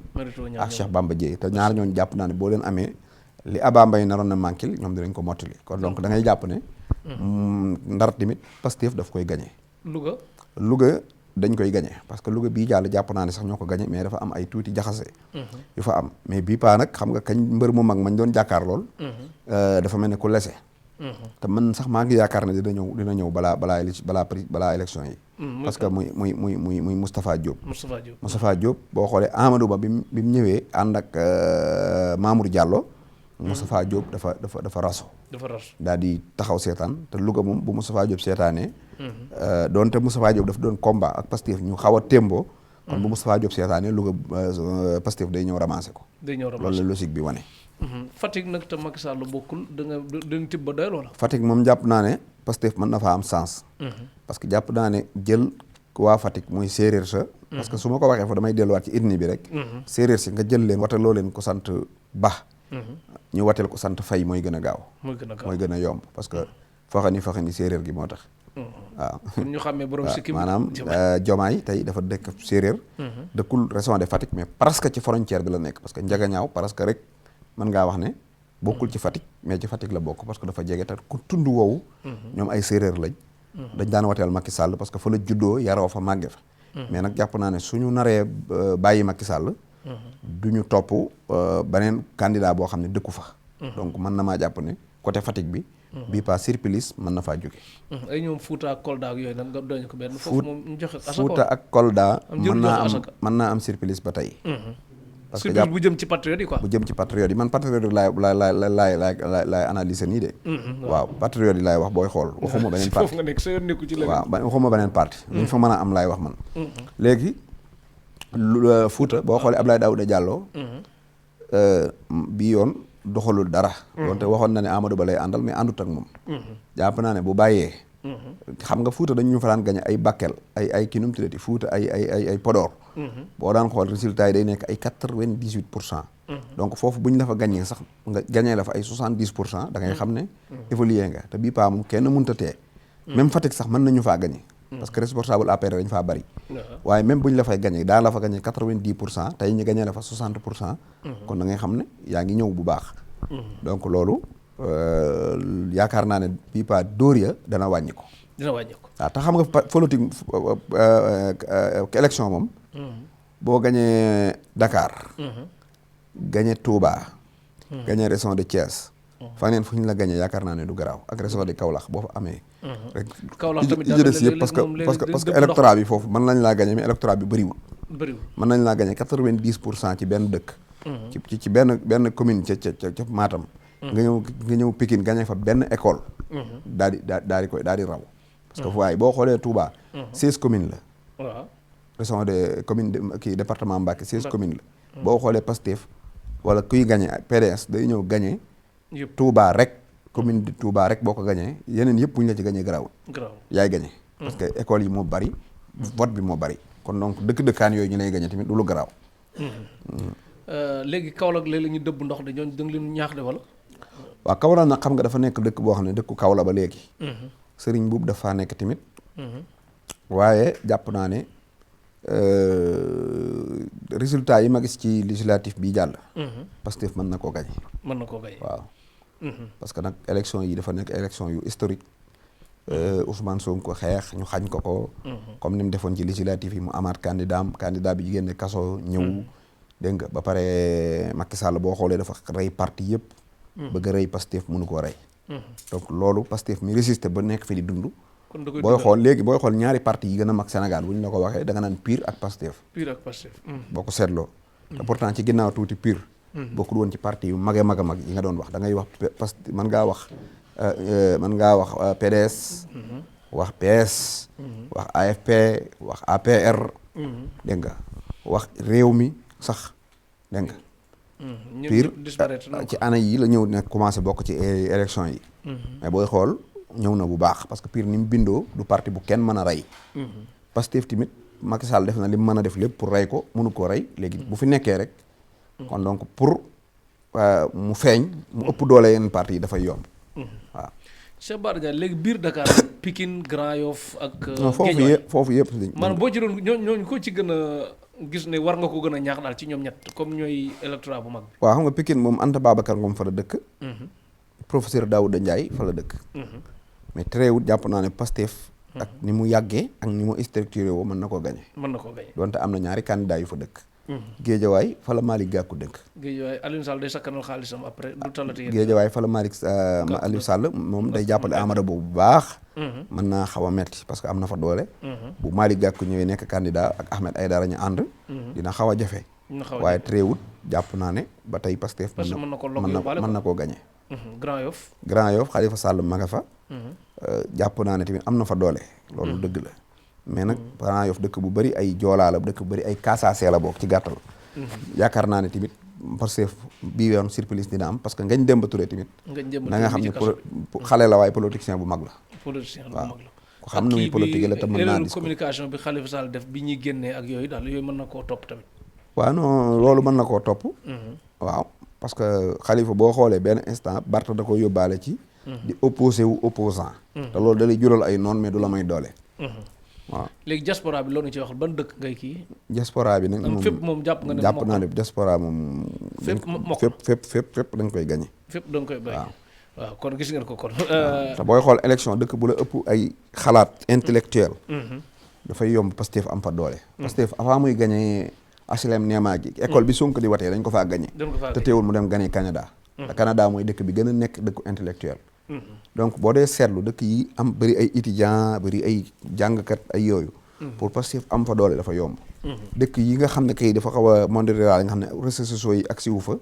ak Cheikh Bamba Dièye te ñaar ñooñu jàpp naa ne boo leen amee li Abba Mbaye naroon na manquil ñoom dinañ ko mottali kon donc da ngay jàpp ne Ndar tamit Pastef daf koy gañe Louga dañ koy gañe parce que Louga bii jàll jàpp naa ne sax ñoo ko gañe mais dafa am ay tuuti jaxase yu fa am mais bii paa nag xam nga kañ mbër mu mag mañ doon jàkkaar lool dafa mel ne ku lese te man sax maa ngi yaakaar ne dina ñëw balaa élection yi parce que muy Moustapha Diop Moustapha Diop boo xoolee Amadou Ba bi mu ñëwee ànd ak Mamour Diallo Moustapha Diop dafa raso daal di taxaw seetaan te Louga moom bu Moustapha Diop seetaanee doonte Moustapha Diop dafa doon combat ak Pastef ñu xaw a témboo kon bu Moustapha Diop seetaanee Louga Pastef day ñëw ramasser ko loolu la logique bi wane Fatick nag te Macky Sall bokkul da nga tibb ba doy loola Fatick moom jàpp naa ne Pastef mën na faa am sens parce que jàpp naa ne jël waa Fatick muy séeréer sa parce que su ma ko waxee fa damay delluwaat ci ethnie bi rek séeréer si nga jël leen wataloo leen ko sant Ba ñu wateel ko sant Fay mooy gën a gaaw mooy gën a yomb parce que faxani séeréer gi moo tax waaw ñu xamee borom sikkim maanaam Jomaay tey dafa dëkk séeréer dëkkul région de Fatick mais presque ci frontière bi la nekk parce que Njagañaaw presque rek mën ngaa wax ne bokkul ci Fatick mais ci Fatick la bokk parce que dafa jege te ku tund woowu ñoom ay séeréer lañ dañ daan wateel Macky Sall parce que fa la juddoo yaroo fa màgge fa mais nag jàpp naa ne suñu naree bàyyi Macky Sall du ñu topp beneen candidat boo xam ne dëkku fa donc mën na maa jàpp ne côté Fatick bi bii pas surplus mën na faa jóge ay ñoom Fouta ak Kolda ak yooyu nag nga doñ ko benn foofu moom ñu joxe asaka Fouta ak Kolda mën naa am surplus ba tey parce que bu jëm ci patriote yi quoi bu jëm ci patriote yi man patriote yi laay analyser nii de waaw patriote yi laay wax booy xool waxuma beneen parti foofu nga nekk sa yoon nekku ci leneen waaw waxuma beneen parti luñ fa mën a am laay wax man léegi Fouta boo xoolee Abdoulaye Daouda Diallo bii yoon doxalul dara donte waxoon na ne Amadou Ba lay àndal mais àndut ak moom jàpp naa ne bu bàyyee xam nga Fouta dañu ñu fa daan gañe ay Bakel ay kii num tuddati Fouta ay Podor boo daan xool résultat yi day nekk ay 98%. Donc foofu bu ñu la fa gañee sax nga gañee la fa ay 70%, da ngay xam ne évolué nga te bii paa moom kenn mënut a tee même Fatick sax mën nañu faa gañe parce que responsable APR dañ faa bari waaye même bu ñu la fay gañee daan la fa gañee 90%, tey ñu gañee la fa 60%. kon da ngay xam ne yaa ngi ñëw bu baax donc loolu yaakaar naa ne bii paa dóor ya dana wàññi ko waaw te xam nga politique élection moom boo gañee Dakar gañee Touba gañee région de Thiès faneen fu ñu la gañee yaakaar naa ne du garaaw ak région de Kaolack boo fa amee rek i des yëpp parce que électorat bi foofu mën nañ laa gañee mais électorat bi bëriwul mën nañ laa gañee 90% ci benn dëkk ci benn commune ca Matam nga ñëw Pikine gañee fa benn école daal di raw parce que waaye boo xoolee Touba 16 communes la waaw région de commune kii département Mbacké 16 communes la boo xoolee Pastef wala kuy gañe PDS day ñëw gañe Touba rek commune de Touba rek boo ko gañee yeneen yëpp bu ñu la ci gañee garaawul yaay gañe parce que école yi moo bari vote bi moo bari kon donc dëkk-dëkkaan yooyu ñu lay gañe tamit du lu garaaw léegi Kaolack léeg-léeg ñu dëbb ndox de ñooñu da nga leen ñaax de wala waaw Kaolack nag xam nga dafa nekk dëkk boo xam ne dëkku Kaolack ba léegi sëriñ buub dafa nekk tamit waaye jàpp naa ne résultat yi ma gis ci législatif bi jàll Pastef mën na koo gañe waaw parce que nag élection yi dafa nekk élection yu historique Ousmane Sonko xeex ñu xañ ko comme ni mu defoon ci législatif yi mu amaat candidat bi génne kaso ñëw dégg nga ba pare Macky Sall boo xoolee dafa rey parti yëpp bëgg a rey Pastef mënu koo rey. donc loolu Pastef mi résisté ba nekk fi di dund. booy xool ñaari parti yi gën a mag Sénégal bu ñu la ko waxee da nga naan PUR ak Pastef. boo ko seetloo. te pourtant ci ginnaaw tuuti PUR. bokkul woon ci parti yu mag a mag yi nga doon wax da ngay wax Pastef mën ngaa wax PDS. wax PS. wax AFP wax APR. dégg nga wax réew mi sax dégg nga. PUR ci année yi la ñëw nag commencé bokk ci élection yi. mais booy xool ñëw na bu baax parce que PUR ni mu bindoo du parti bu kenn mën a rey. Pastef tamit Macky Sall def na li mu mën a def lépp pour rey ko mënu koo rey léegi bu fi nekkee rek. kon donc pour mu feeñ mu ëpp doole yeneen parti yi dafay yomb. waaw. Cheikh Bara Ndiaye léegi biir Dakar Pikine Grand Yoff ak. foofu yëpp man boo ci doon ñooñu ko ci gën a gis ne war nga ko gën a ñaax daal ci ñoom ñett comme ñooy électorat bu mag bi. waaw xam nga Pikine moom Anta Babacar Ngom fa la dëkk. professeur Daouda Ndiaye fa la dëkk. mais terewut jàpp naa ne Pastef. ak ni mu yàggee ak ni mu structuré woo mën na koo gañe. donte am na ñaari candidat yu fa dëkk. Géejawaay fa la Malick Gakou dëkk. Géejawaay Aliou Sall day sakkanal xaalisam après du talati yéen. Géejawaay fa la Aliou Sall moom day jàppale Amadou Ba bu baax. mën naa xaw a metti parce que am na fa doole. bu Malick Gakou ñëwee nekk candidat ak Ahmed Aïdara ñu ànd. dina xaw a jafe. waaye terewut jàpp naa ne ba tey Pastef mën na koo gañe. Grand Yoff Khalifa Sall ma nga fa. jàpp naa ne tamit am na fa doole. loolu dëgg la. mais nag Grand Yoff dëkk bu bëri ay joolaa la dëkk bu bëri ay kaasaasee la bokk ci gàttal. yaakaar naa ne tamit Pastef bii yoon surprise dina am parce que Ngagne Demba Touré tamit. na nga xam ne xale la waaye politicien bu mag la. waaw ku xam nu muy politique la te mën naa gis communication bi Khalifa Sall def bi ñuy génnee ak yooyu daal yooyu mën na koo topp tamit. waaw non loolu mën na koo topp. waaw parce que Khalifa boo xoolee benn instant Barth da ko yóbbaale ci. di opposé wu opposant te loolu da lay jural ay noon mais du la may doole. waaw léegi diaspora bi loolu ci waxal ban dëkk ngay kii. diaspora bi nag moom fépp moom jàpp nga ne jàpp naa ne diaspora moom. fépp dañ koy gañe. fépp da nga koy bay waaw kon gis ngeen ko kon. te booy xool élection dëkk bu la ëpp ay xalaat intellectuel dafay yomb Pastef am fa doole. Pastef avant muy gañe HLM Néma gi école bi Sonko di watee dañ ko faa gañe. te teewul mu dem gañe Canada. te Canada mooy dëkk bi gën a nekk dëkku intellectuel. donc boo dee seetlu dëkk yi am bëri ay étudiants bëri ay jàngkat ay yooyu. pour Pastef am fa doole dafa yomb. dëkk yi nga xam ne kay dafa xaw a monde rural nga xam ne réseaux sociaux yi ak siwu fa.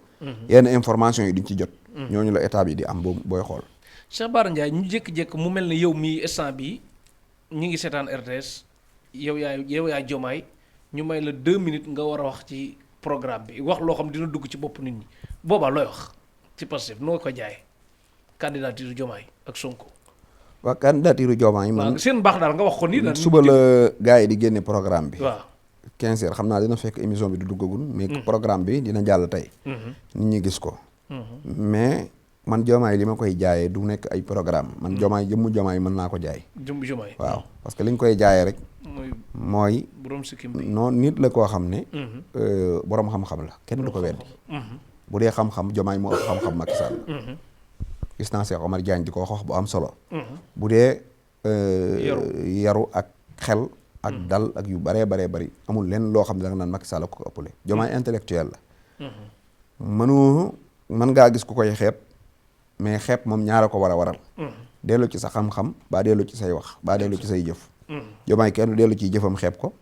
yenn information yi duñ ci jot. ñooñu la état bi di am booy xool. Cheikh Bara Ndiaye ñu jékki-jékki mu mel ne yow mii instant bi ñu ngi seetaan RTS yow yaay Diomaye ñu may la 2 minutes nga war a wax ci programme bi wax loo xam dina dugg ci bopp nit ñi boobaa looy wax ci Pastef noo ko jaayee. candidature Diomaye ak Sonko. waaw candidature Diomaye man seen baax daal nga wax ko nii daal suba la gars yi di génne programme bi. waaw 15 heures xam naa dina fekk émission bi du duggagul. mais programme bi dina jàll tey. nit ñi gis ko. mais man Diomaye li ma koy jaayee du nekk ay programme man Diomaye jëmmu Diomaye mën naa ko jaay. jëmmu Diomaye waaw parce que li ñu koy jaayee rek. mooy borom sikkim bi non nit la koo xam ne. borom xam-xam la kenn du ko weddi. bu dee xam-xam Diomaye moo ëpp xam-xam Macky Sall. gis naa Cheikh Omar Diagne di ko wax bu am solo. bu dee yaru ak xel ak dal ak yu baree bari amul lenn loo xam ne da nga naan Macky Sall ko ëppale Diomaye intellectuel la. mën ngaa gis ku koy xeeb mais xeeb moom ñaara ko war a waral. dellu ci sa xam-xam baa dellu ci say wax baa dellu ci say jëf. Diomaye kenn dellu ciy jëfam xeeb ko.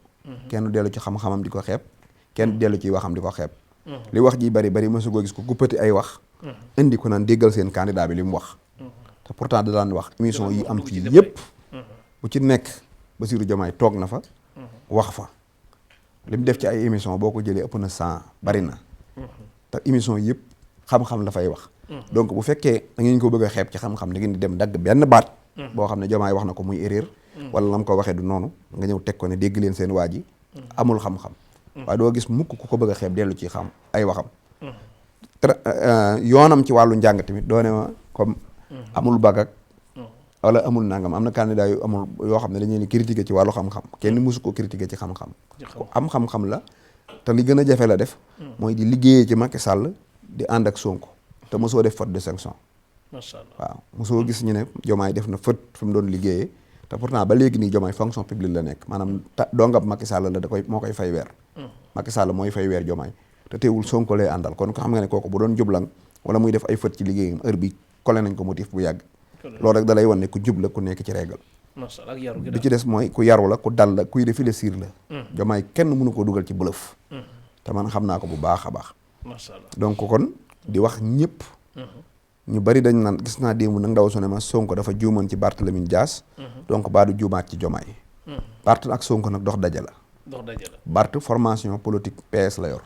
kenn dellu ci xam-xamam di ko xeeb. kenn dellu ciy waxam di ko xeeb. li wax ji bari mësu koo gis ko guppati ay wax. indi ko naan déggal seen candidat bi li mu wax. te pourtant da daan wax émission yi am fii yépp bu ci nekk Bassirou Diomaye toog na fa. wax fa li mu def ci ay émission boo ko jëlee ëpp na 100 bari na. te émission yëpp xam-xam la fay wax. donc bu fekkee da ngeen ko bëgg a xeeb ci xam-xam da ngeen di dem dagg benn baat. boo xam ne Diomaye wax na ko muy erreur. wala la mu ko waxee du noonu nga ñëw teg ko ne dégg leen seen waa ji. amul xam-xam. waaye doo gis mukk ku ko bëgg a xeeb dellu ci xam ay waxam. yoonam ci wàllu njàng tamit doone ma comme amul bag ak wala amul nangam am na candidat yu amul yoo xam ne dañu leen critiquer ci wàllu xam-xam kenn mësu ko critiquer ci xam-xam ku am xam-xam la te li gën a jafe la def mooy di liggéeyee ci Macky Sall di ànd ak Sonko te mosoo def faute de sanction waaw mosoo gis ñu ne Diomaye def na faute fi mu doon liggéeyee te pourtant ba léegi nii Diomaye fonction publique la nekk maanaam dongab Macky Sall la moo koy fay weer Macky Sall mooy fay weer Diomaye te teewul Sonko lay àndal kon ko xam nga ne kooku bu doon jublang wala muy def ay fët ci liggéeyam heure bi collé nañ ko motif bu yàgg loolu rek da lay wan ne ku jub la ku nekk ci régal bi ci des mooy ku yaru la ku dal la kuy réfléchir la Diomaye kenn mënu ko dugal ci bluff te man xam naa ko bu baax a baax donc kon di wax ñëpp ñu bari dañ naan gis naa démb nag ndaw su ne ma Sonko dafa juumoon ci Barthélémy Dias donc baa du juumaat ci Diomaye Barth ak Sonko nag dox daje la Barth formation politique PS la yor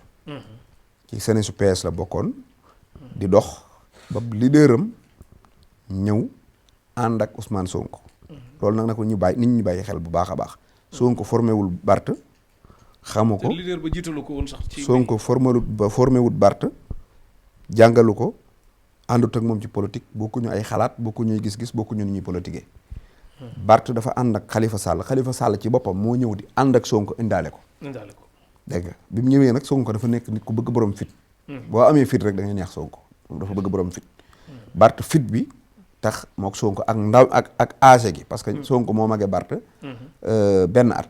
ci sene su PS la bokkoon di dox ba leaderam ñëw ànd ak Ousmane Sonko loolu nag ko ñu bàyyi nit ñi bàyyi xel bu baax a baax Sonko formé wul Barth xamu ko leader ba jiitalu ko woon sax ci Sonko formé wul Barth jàngalu ko àndut ak moom ci politique bokkuñu ay xalaat bokkuñuy gis-gis bokkuñu ni ñuy politiquer Barth dafa ànd ak Khalifa Sall ci boppam moo ñëw di ànd ak Sonko indaale ko dégg nga bi mu ñëwee nag Sonko dafa nekk nit ku bëgg borom fit boo amee fit rek da ngay neex Sonko moom dafa bëgg borom fit Barth fit bi tax mook Sonko ak ndaw ak âge gi parce que Sonko moo magee Barth benn at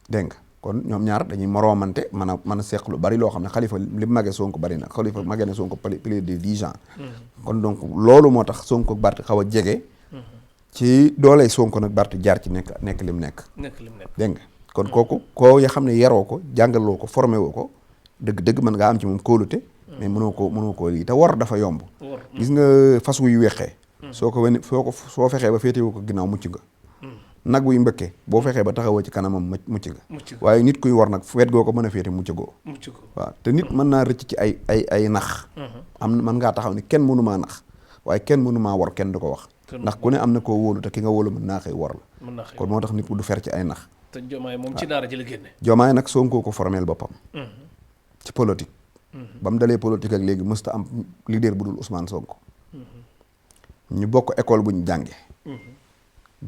dégg nga kon ñoom ñaar dañuy moroomante mën a seq lu bari loo xam ne Khalifa li magee Sonko bari na Khalifa magee na Sonko plus de 10 ans kon donc loolu moo tax Sonko ak Barth xaw a jege ci dooley Sonko nag Barth jaar ci nekk lim nekk dégg nga kon kooku koo ya xam ne yaroo ko jàngaloo ko formé woo ko dëgg mën ngaa am ci moom kóolute mais mënoo koo lii te war dafa yomb gis nga fas wuy weexee soo fexee ba féetewoo ko ginnaaw mucc nga nag wuy mbëkkee boo fexee ba taxawoo ci kanamam mucc nga waaye nit kuy war nag wet goo ko mën a féete mucc goo waaw te nit mën naa rëcc ci ay nax mën ngaa taxaw ni kenn mënu maa nax waaye kenn mënu maa war kenn du ko wax ndax ku ne am na koo wóolu te ki nga wóolu mën naa xëy war la kon moo tax nit ku du fer ci ay nax te Diomaye moom ci daara ji la génne Diomaye nag Sonko ko formel boppam ci politique ba mu dalee politique ak léegi mësta am leader bu dul Ousmane Sonko ñu bokk école bu ñu jànge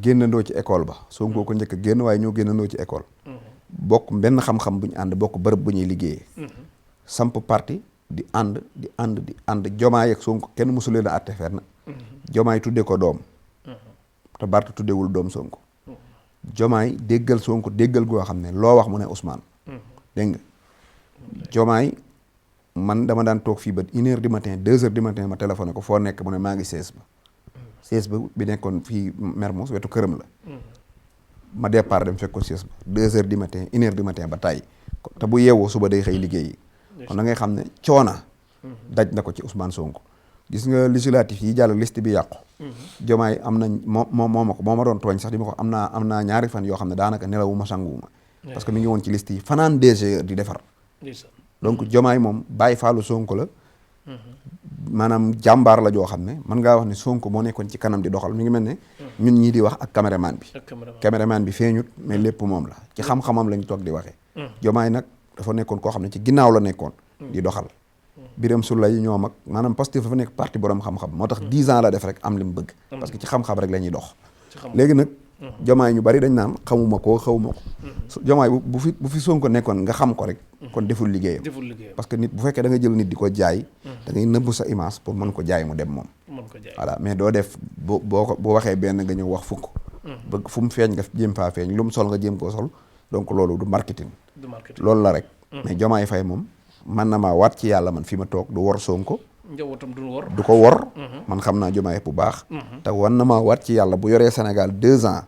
génnandoo ci école ba Sonko ko njëkk a génn waaye ñoo génnandoo ci école bokk benn xam-xam bu ñu ànd bokk bërëb bu ñuy liggéeyee samp parti di ànd Diomaye ak Sonko kenn mosu leen a àtte fenn Diomaye tudde ko doom te Barth tuddewul doom Sonko Diomaye déggal Sonko déggal goo xam ne loo wax mu ne Ousmane dégg nga Diomaye man dama daan toog fii ba 1h du matin 2h du matin ma téléphoné ko foo nekk mu ne maa ngi sees ba bi nekkoon fii Mermoz wetu këram la ma départ dem fekk ko sees ba 2h du matin 1h du matin ba tàyyi te bu yeewoo suba day xëy liggéeyi kon da ngay xam ne coona daj na ko ci Ousmane Sonko gis nga législatif yi jàll liste bi yàqu Diomaye am nañ moo ma doon tooñ sax di ma ko am naa ñaari fan yoo xam ne daanaka nelawuma sanguwuma parce que mi ngi woon ci liste yi fanaan DG di defar donc Diomaye moom bàyyi faalu Sonko la maanaam jàmbaar la joo xam ne mën ngaa wax ne Sonko moo nekkoon ci kanam di doxal mi ngi mel ne ñun ñii di wax ak caméraman bi feeñut mais lépp moom la ci xam-xamam lañ toog di waxee Diomaye nag dafa nekkoon koo xam ne ci ginnaaw la nekkoon di doxal Birame Souleye ñoom ak maanaam Pastef dafa nekk parti borom xam-xam moo tax 10 ans la def rek am li mu bëgg parce que ci xam-xam rek la ñuy dox léegi nag Diomaye ñu bari dañ naan xawuma ko Diomaye bu fi Sonko nekkoon nga xam ko rek kon deful liggéeyam parce que nit bu fekkee da nga jël nit di ko jaay da ngay nëbbu sa image pour mën ko jaay mu dem moom voilà mais doo def boo waxee benn nga ñëw wax fukk bëgg fu mu feeñ nga jéem faa feeñ lu mu sol nga jéem koo sol donc loolu du marketing loolu la rek mais Diomaye Faye moom man na maa waat ci yàlla man fi ma toog du wor Sonko njabootam du ko wor man xam naa Diomaye bu baax te wan na maa waat ci yàlla bu yoree Sénégal 2 ans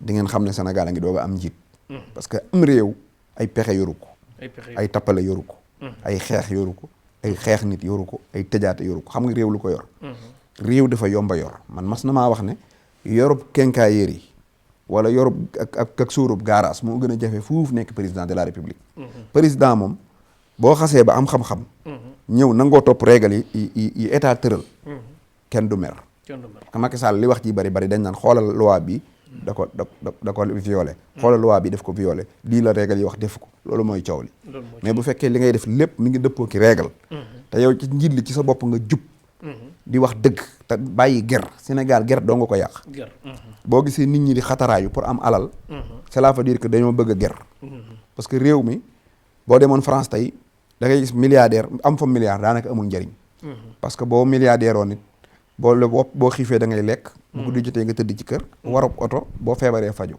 di ngeen xam ne Sénégal a ngi doog a am njiit parce que am réew ay pexe yoru ko ay tappale yoru ko ay xeex yoru ko ay xeex nit yoru ko ay tëjaate yoru ko xam nga réew lu ko yor réew dafa yomba yor man mas na maa wax ne yorub kenkaayéer yi wala yorub ak suurub gaaraas moo gën a jafe fuuf nekk président de la république président moom boo xasee ba am xam-xam ñëw nangoo topp régal yi état tëral kenn du mer ka Macky Sall li wax ji bari dañ naan xoolal loi bi da ko violé xoolal loi bi def ko violé lii la régal yi wax def ko loolu mooy coow li mais bu fekkee li ngay def lépp mi ngi dëppoo ki régal te yow ci njiit li ci sa bopp nga jub di wax dëgg te bàyyi ger Sénégal ger doo nga ko yàq boo gisee nit ñi di xataraayu pour am alal cela veut dire que dañoo bëgg a ger parce que réew mi boo demoon France tey da ngay gis milliardaire am fa milliard daanaka amul njëriñ parce que boo milliardaire oo nit boo xiifee da ngay lekk bu guddi jotee nga tëdd ci kër warab oto boo feebaree faju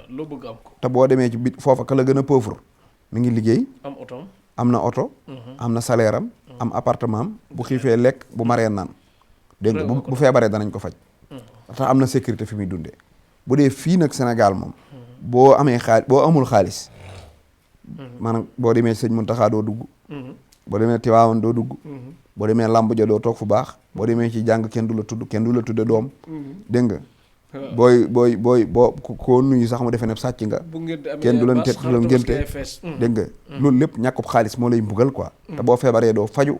loo bëgg am ko te boo demee ci bit foofa ka la gën a pauvre mi ngi liggéey am oto am na oto am na salaire am appartement am bu xiifee lekk bu maree naan dégg nga bu feebaree danañ ko faj tax am na sécurité fi muy dundee bu dee fii nag Sénégal moom boo amee boo amul xaalis maanaam boo demee sëñ Muntaxa doo dugg boo demee Tiwaawan doo dugg boo demee làmb ja doo toog fu baax boo demee ci jàng kenn du la tudd kenn du la tudde doom dégg nga boo koo nuyu sax mu defee ne sàcc nga kenn du leen du leen ngénte dégg nga loolu lépp ñàkkub xaalis moo lay mbugal quoi te boo feebaree doo faju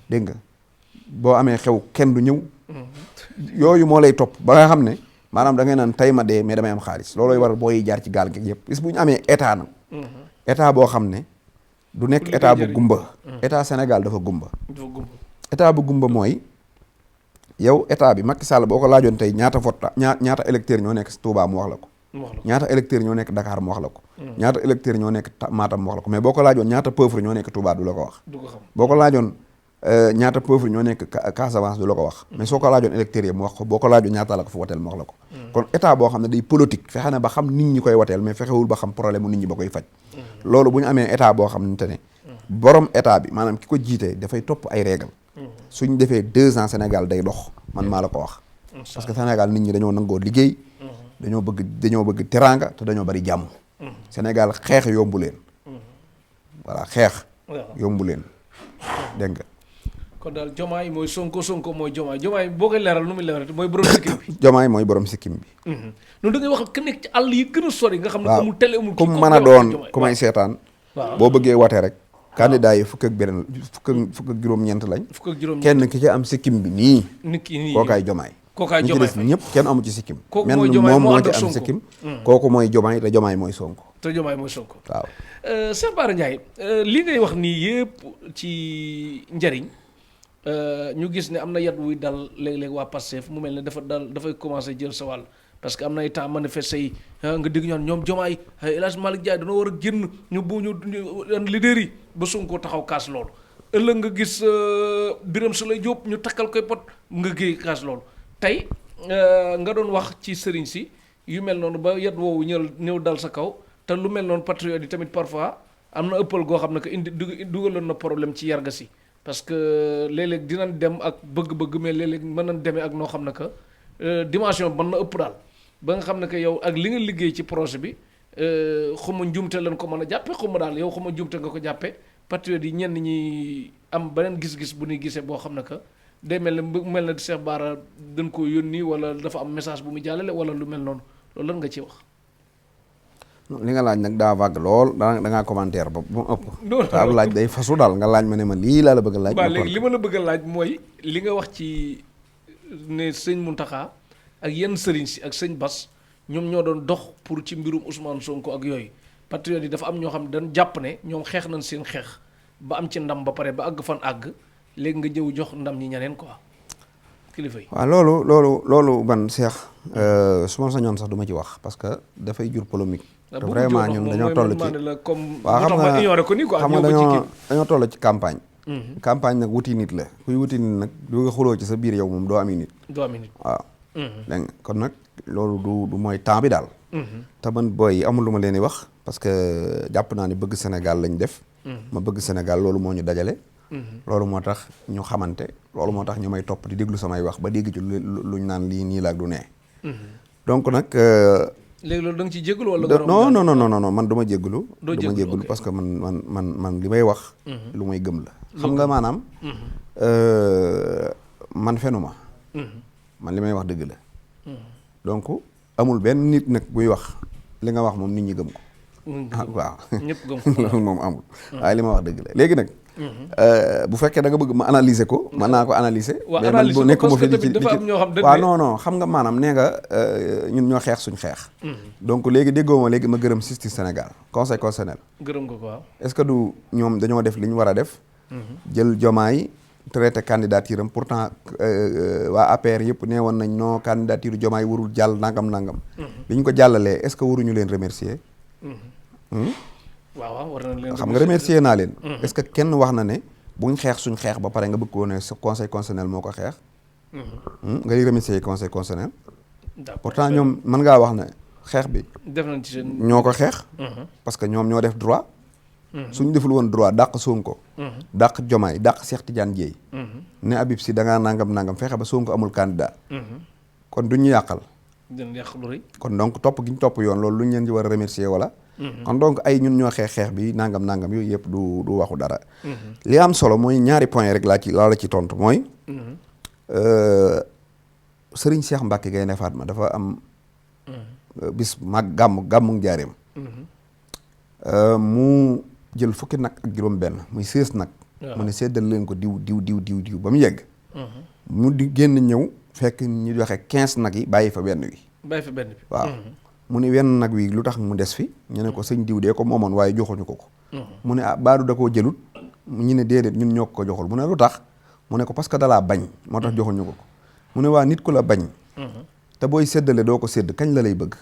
dégg nga boo amee xew kenn du ñëw yooyu moo lay topp ba nga xam ne maanaam da ngay naan tey ma dee mais damay am xaalis loolooy waral booy jaar ci gaal gi yëpp bis bu ñu amee état nag état boo xam ne du nekk état bu gumba état Sénégal dafa gumba état bu gumba mooy yow état bi Macky Sall boo ko laajoon tey ñaata vote ñaata électeurs ñoo nekk Touba mu wax la ko ñaata électeurs ñoo nekk Dakar mu wax la ko ñaata électeurs ñoo nekk Matam mu wax la ko mais boo ko laajoon ñaata pauvre ñoo nekk Touba du la ko wax boo ko laajoon ñaata pauvre ñoo nekk Casamance du la ko wax mais soo ko laajoon électeurs yi mu wax ko boo ko laajoon ñaata la ko fa woteel mu wax la ko kon état boo xam ne day politique fexe na ba xam nit ñi koy woteel mais fexewul ba xam problème mu nit ñi ba koy faj loolu bu ñu amee état boo xamante ne borom état bi maanaam ki ko jiite dafay topp ay règle suñ defee 2 ans Sénégal day dox man maa la ko wax parce que Sénégal nit ñi dañoo nangoo liggéey dañoo bëgg teraanga te dañoo bari jàmm Sénégal xeex yombu leen voilà xeex yombu leen dégg nga kon daal Jomaay mooy Sonko mooy Jomaay boo koy leeral nu muy leeral mooy borom sikkim bi Jomaay mooy borom sikkim bi noonu da ngay wax ku nekk ci àll yi gën a sori nga xam ne amul télé amul comme mën a doon ku may seetaan boo bëggee wate rek candidat yi fukk ak juróom-ñeent lañ kenn ki ci am sikkim bi nii kookaay Jomaay ñi ci des ñëpp kenn amu ci sikkim men moom moo ci am sikkim kooku mooy Jomaay te Jomaay mooy Sonko waaw Cheikh Bara Ndiaye li ngay wax nii yëpp ci njariñ ñu gis ne am na yat wuy dal léeg-léeg waa Pastef mu mel ne dafay commencé jël sa wàll parce que am na ay temps manifesté yi nga dégg ñoom Jomaay El Hadj Malick Ndiaye dañoo war a génn ñu leader yi ba Sonko taxaw kaas loolu ëllëg nga gis Birame Souleye Diop ñu takkal koy pot nga géey kaas loolu tey nga doon wax ci sëriñ si yu mel noonu ba yat woowu ñëw dal sa kaw te lu mel noonu patriote yi tamit parfois am na ëppal goo xam ne que dugaloon na problème ci yarga si parce que léeg-léeg dinañ dem ak bëgg-bëgg mais léeg-léeg mën nañ demee ak noo xam ne que dimension mën na ëpp daal ba nga xam ne que yow ak li nga liggéey ci projet bi xuma njumte lañ ko mën a jàppe xuma daal yow xuma njumte nga ko jàppe patriote yi ñenn ñi am beneen gis-gis bu ñuy gisee boo xam ne que day mel ne Cheikh Bara dañ ko yónni wala dafa am message bu muy jàllale wala lu mel noonu loolu lan nga ci wax li nga laaj nag daa vague lool da ngaa commentaire ba mu ëpp taa laaj day fasu daal nga laaj ma ne ma lii laa la bëgg a laaj waaw léegi li ma la bëgg a laaj mooy li nga wax ci ne sëñ Mountakha ak yenn sëriñ si ak sëñ Bass ñoom ñoo doon dox pour ci mbirum Ousmane Sonko ak yooyu patriote yi dafa am ñoo xam ne dañ jàpp ne ñoom xeex nañ seen xeex ba am ci ndam ba pare ba àgg fan àgg léegi nga ñëw jox ndam ñi ñeneen quoi kilifa yi waaw loolu man Cheikh su ma sañoon sax du ma ci wax parce que dafay jur polémique te vraiment ñun dañoo toll ci waaw xam nga dañoo toll ci campagne campagne nag wuti nit la kuy wuti nit nag du nga xuloo ci sa biir yow moom doo ami nit waaw dégg nga kon nag loolu du mooy temps bi daal te man booy amul lu ma leen di wax parce que jàpp naa ne bëgg Sénégal lañ def ma bëgg Sénégal loolu moo ñu dajale loolu moo tax ñu xamante loolu moo tax ñu may topp di déglu samay wax ba dégg ci luñ naan lii nii la ak du nee donc nag léegi loolu da nga ciy jégalu wala non man du ma jégalu parce que man li may wax lu may gëm la xam nga maanaam man fenuma man li may wax dëgg la donc amul benn nit nag buy wax li nga wax moom nit ñi gëm ko waaw ñëpp gëm ko loolu moom amul waaye li ma wax dëgg la léegi nag bu fekkee da nga bëgg ma analyser ko mën naa ko analyser mais man bu nekkuma fi di ci waaw non xam nga maanaam nee nga ñun ñoo xeex suñ xeex donc léegi déggoo ma léegi ma gërëm justice Sénégal conseil constitutionnel gërëm ko waaw est-ce que du ñoom dañoo def li ñu war a def jël Diomaye traité candidature am pourtant waa APR yëpp nee woon nañ non candidature Diomaye warul jàll nangam bi ñu ko jàllalee est-ce que waruñu leen remercier waaw war na leen xam nga remercier naa leen est-ce que kenn wax na ne buñ xeex suñ xeex ba pare nga bëgg koo ne sa conseil constitutionnel moo ko xeex nga di remercier conseil constitutionnel pourtant ñoom mën ngaa wax ne xeex bi def nañ ci seen ñoo ko xeex parce que ñoom ñoo def droit suñ deful woon droit dàq Sonko dàq Jomaay dàq Cheikh Tidiane Dièye ne Habib Sy da ngaa nangam fexe ba Sonko amul candidat kon duñ ñu yàqal dinañ yàq lu rëy kon donc topp gi ñu topp yoon loolu lu ñu leen di war a remercier wala kon donc ay ñun ñoo xeex bi nangam yooyu yëpp du waxu dara li am solo mooy ñaari point rek laa la ci tontu mooy Serigne Cheikh Mbacke Gaïndé Fatma dafa am bis mag gàmmu njaareem mu jël fukki nag ak juróom benn muy 16 nag mu ne seddal leen ko diw ba mu yegg mu di génn ñëw fekk ñu joxe 15 nag yi bàyyi fa benn wi waaw mu ne wenn nag wi lu tax mu des fi ñu ne ko sëñ diw dee ko moomoon waaye joxuñu ko mu ne baadu da koo jëlut ñu ne déedéet ñun ñoo ko joxul mu ne lu tax mu ne ko parce que dalaa bañ moo tax joxuñu ko mu ne waa nit ku la bañ te booy séddale doo ko sédd kañ la lay bëgg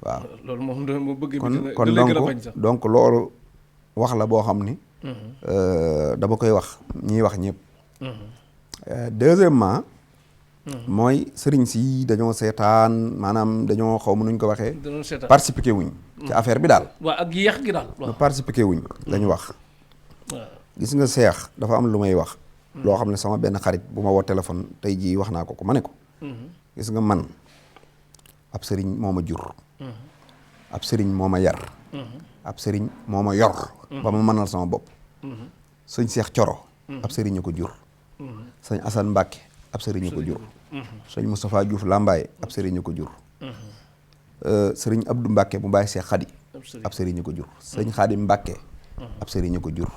waaw loolu moom dama bëgg kon donc loolu wax la boo xam ni dama koy wax ñiy wax ñëpp deuxièmement mooy sëriñ si dañoo seetaan maanaam dañoo xaw ma nuñ ko waxee participer wuñ ci affaire bi daal waaw ak yéex gi daal participer wuñ lañu wax gis nga seex dafa am lu may wax loo xam ne sama benn xarit bu ma woo téléphone tey jii wax naa ko ma ne ko gis nga man ab sëriñ moo ma jur ab sëriñ moo ma yar ab sëriñ moo ma yor ba ma mënal sama bopp sëñ Seex Coro ab sëriñ ko jur sëñ Asan Mbàkke ab sëriñ ko jur sëñ Moustapha Diouf Lambaye ab sëriñ ko jur sëriñ Abdou Mbàkke mu bàyyi Seex Xadi ab sëriñ ko jur sëñ Xaadim Mbàkke ab sëriñ ko jur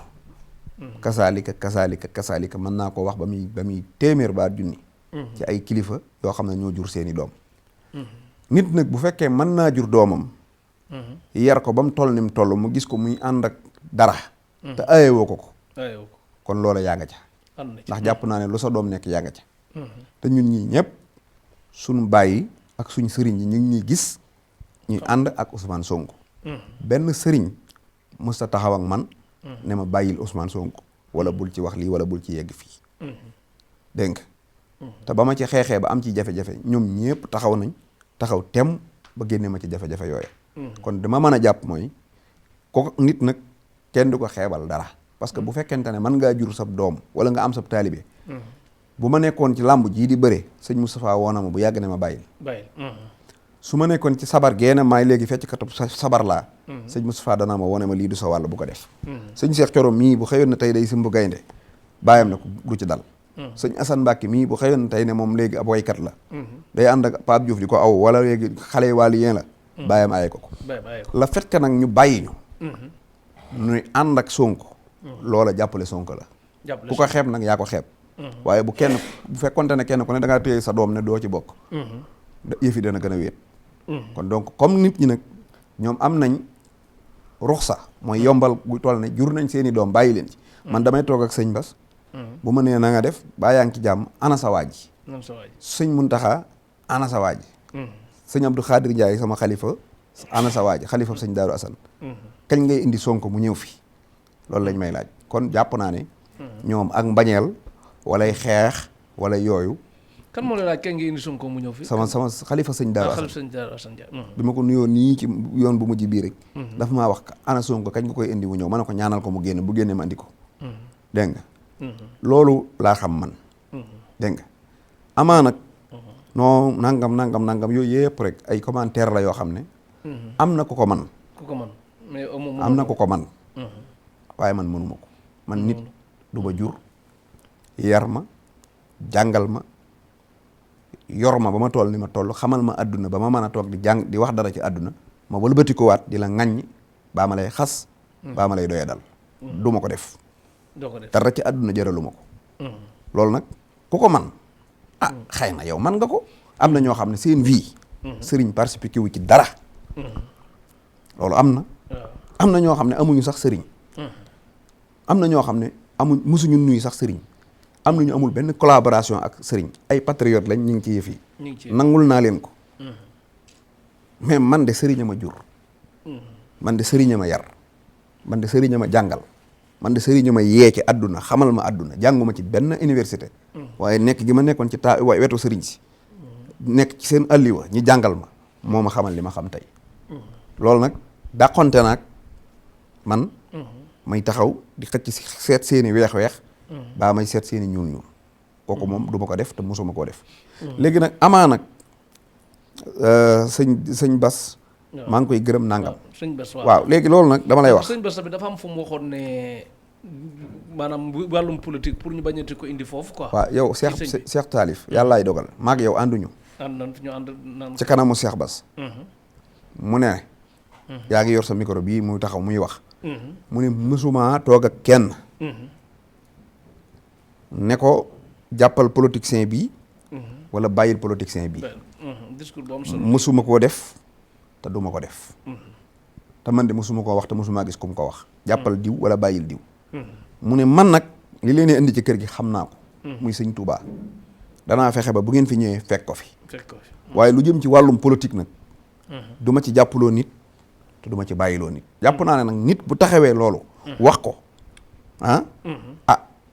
kasaalika mën naa ko wax ba muy téeméer ba junni ci ay kilifa yoo xam ne ñoo jur seeni doom nit nag bu fekkee mën naa jur doomam yar ko ba mu toll ni mu toll mu gis ko muy ànd ak dara te ayewoo ko kon loola yaa nga ca ndax jàpp naa ne lu sa doom nekk yaa nga ca te ñun ñii ñëpp suñu bàyyi ak suñ sëriñ yi ñu ngi ñuy gis ñuy ànd ak Ousmane Sonko benn sëriñ mës ta taxaw ak man ne ma bàyyil Ousmane Sonko wala bul ci wax lii wala bul ci yegg fii dégg nga te ba ma ci xeexee ba am ci jafe-jafe ñoom ñëpp taxaw tem ba génne ma ci jafe-jafe yooye kon dama mën a jàpp mooy ko nit nag kenn du ko xeebal dara parce que bu fekkente ne mën ngaa jur sab doom wala nga am sab taalibe bu ma nekkoon ci làmb jii di bëre sëñ Moustapha woona ma bu yàgg ne ma bàyyil su ma nekkoon ci sabar geena maay léegi fecc katub sabar laa sëñ Moustapha dana ma wone ma lii du sa wàll bu ko def sëñ Cheikh Coro mii bu xëyoon na tey day simbu gaynde bàyyam ne ko du ci dal sëñ Assane Mbacke mii bu xëyoon na tey ne moom léegi ab waykat la day ànd ak Pape Diouf di ko aw wala léegi xale yi wàllu yéen la bàyyam aye ko la fait que nag ñu bàyyi ñu ñuy ànd ak Sonko loola jàppale Sonko la ku ko xeeb nag yaa ko xeeb waaye bu fekkonte ne kenn ku ne da ngaa téye sa doom ne doo ci bokk yëf yi dana gën a wéet kon donc comme nit ñi nag ñoom am nañ ruxsa mooy yombal bu toll ne jur nañ seeni doom bàyyi leen ci man damay toog ak sëñ Bas bu ma nee na nga def baa yaa ngi ci jàmm ana sa waa ji sëñ Muntaxa ana sa waa ji sëñ Abdou Khadir Ndiaye sama xalifa ana sa waa ji xalifa sëñ Daaru Asan kañ ngay indi Sonko mu ñëw fi loolu lañ may laaj kon jàpp naa ne ñoom ak mbañeel walay xeex wala yooyu kan moo la laaj kañ ngay indi Sonko mu ñëw fi sama xalifa sëñ Daaru Asan bi ma ko nuyoo nii ci yoon bu mujj bii rek dafa maa wax ana Sonko kañ nga koy indi mu ñëw ma ne ko ñaanal ko mu génn bu génnee ma indi ko dégg nga loolu laa xam man dégg nga amaa nag non nangam yooyu yëpp rek ay commentaire la yoo xam ne am na ku ko man am na ku ko man waaye man mënuma ko man nit du ma jur yar ma jàngal ma yor ma ba ma toll ni ma toll xamal ma àdduna ba ma mën a toog di jàng di wax dara ci àdduna ma wëlbati ko waat di la ŋaññi baa ma lay xas baa ma lay doya dal du ma ko def dara ci àdduna jëralu ma ko loolu nag ku ko man xëy na yow man nga ko am na ñoo xam ne seen vie sëriñ participé wu ci dara loolu am na ñoo xam ne amuñu sax sëriñ am na ñoo xam ne musuñu nuyu sax sëriñ am na ñu amul benn collaboration ak sëriñ ay patriote lañ ñu ngi ci yëf yi nangul naa leen ko mais man de sëriñ ma jur man de sëriñ ma yar man de sëriñ ma jàngal man de sëriñ ma yee ci àdduna xamal ma àdduna jànguma ci benn université waaye nekk gi ma nekkoon ci wetu sëriñ si nekk ci seen alliwa ñi jàngal ma moo ma xamal li ma xam tey loolu nag dàqonte naag man may taxaw di xëcc seet seeni weex-weex baa may seet seeni ñuul kooku moom du ma ko def te mosuma koo def léegi nag amaa nag sëñ Bas maa ngi koy gërëm nangam sëñ Bas waaw léegi loolu nag dama lay wax sëñ Bas bi dafa am fu mu waxoon ne maanaam wàllum politique pour ñu bañati ko indi foofu quoi. waaw yow Cheikh Taalif yàllaay dogal maag yow ànduñu ci kanamu Cheikh Bas mu ne yaa ngi yor sa micro bii muy taxaw muy wax mu ne mësuma toog ak kenn ne ko jàppal politicien bi wala bàyyil politicien bi discours bu am solo mësuma koo def te duma ko def te man de mësuma koo wax te mësuma gis ku mu ko wax jàppal diw wala bàyyil diw mu ne man nag li leen indi ci kër gi xam naa ko muy sëñ Touba danaa fexe ba bu ngeen fi ñëwee fekk ko fi waaye lu jëm ci wàllum politique nag du ma ci jàppaloo nit te du ma ci bàyyiloo nit jàpp naa ne nag nit bu taxawee loolu wax ko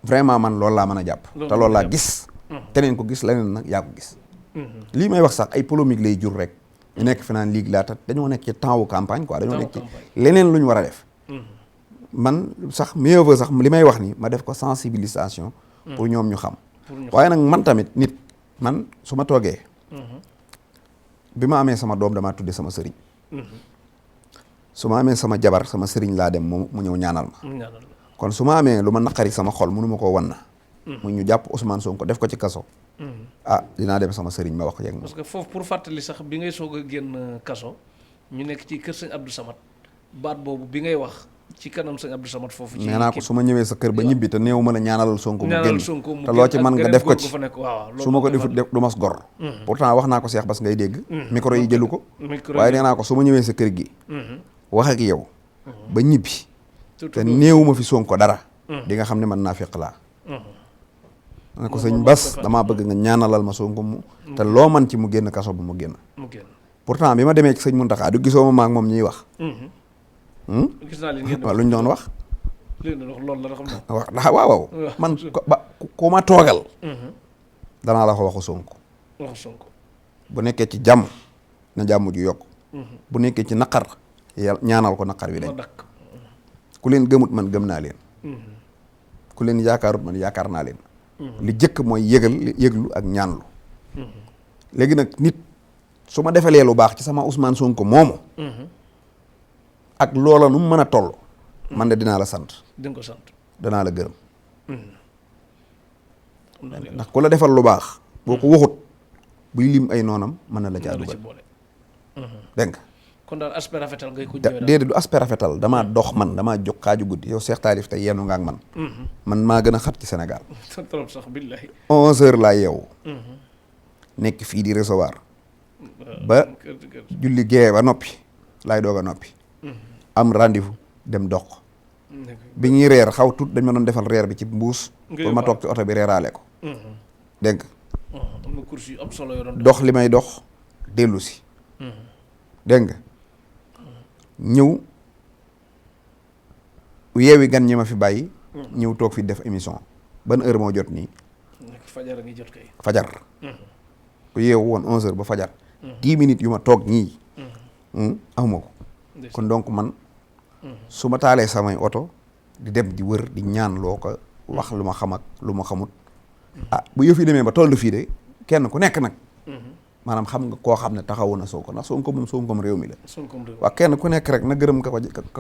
vraiment man loolu laa mën a jàpp te loolu laa gis keneen ko gis leneen nag yaa ko gis lii may wax sax ay polémique lay jur rek ñu nekk fi naan léegi laata dañoo nekk ci temps wu campagne quoi dañoo nekk ci leneen lu ñu war a def man sax mieux vaut sax li may wax ni ma def ko sensibilisation pour ñoom ñu xam waaye nag man tamit nit man su ma toogee bi ma amee sama doom damaa tudde sama sëriñ su ma amee sama jabar sama sëriñ laa dem mu ñëw ñaanal ma kon su ma amee lu ma naqari sama xol mënu ma koo wan na mu ñu jàpp Ousmane Sonko def ko ci kaso dinaa dem sama sëriñ ma wax yeeg parce que foofu pour fàttali sax bi ngay soog a génn kaso ñu nekk ci kër sëñ Abdou Samad baat boobu bi ngay wax ci kanam sëñ Abdou Samad foofu ci nee naa ko su ma ñëwee sa kër ba ñibbi te néew ma la ñaanalal Sonko mu génn te loo ci man nga def ko ci su ma ko defut du mas gor pourtant wax naa ko Cheikh Bass ngay dégg micro yi jëlu ko waaye nee naa ko su ma ñëwee sa kër gi wax ak yow ba ñibbi te néew ma fi Sonko dara di nga xam ne man naa féq laa ne ko sëñ Bass damaa bëgg nga ñaanalal ma Sonko mu te loo man ci mu génn kaso bu mu génn pourtant bi ma demee ci sëñ Mountakha du gisoo ma maak moom ñuy wax gis naa leen waaw lu ñu doon wax loolu la xam naa waaw man ku ma toogal danaa la ko waxu Sonko bu nekkee ci jàmm na jàmm ju yokk bu nekkee ci naqar yàlla ñaanal ko naqar wi dañ ku leen gëmut man gëm naa leen ku leen yaakaarut man yaakaar naa leen li jëkk mooy yëglu ak ñaanlu léegi nag nit su ma defalee lu baax ci sama Ousmane Sonko moomu ak loola nu mu mën a toll man de dinaa la sant dinga ko sant danaa la gërëm ndax ku la defal lu baax boo ko waxut buy lim ay noonam mën na la caa dugal dégg nga kon daal aspect rafetal ngay ko déedéet du aspect rafetal damaa dox man damaa jóg xaaju guddi yow Cheikh Taalif tey yennu nga ak man maa gën a xat ci Sénégal trop sax billahi 11h laa yeewu nekk fii di recevoir ba julli gee ba noppi laay doog a noppi am rendez-vous dem dox bi ñuy reer xaw tut dañ ma doon defal reer bi ci mbuus pour ma toog ci oto bi reeraale ko dégg nga dox li may dox dellu si dégg nga ñëw yeewi gan ñi ma fi bàyyi ñëw toog fi def émission ban heure moo jot nii fajar a ngi jot kay fajar ku yeewu woon 11h ba fajar 10 minutes yu ma toog ñii amuma ko kon donc man su ma taalee samay oto di dem di wër di ñaan loo ko wax lu ma xam ak lu ma xamut bu yëf yi demee ba toll fii de kenn ku nekk nag maanaam xam nga koo xam ne taxawu na Sonko ndax Sonko moom Sonkom réew mi la waaw kenn ku nekk rek na gërëm ka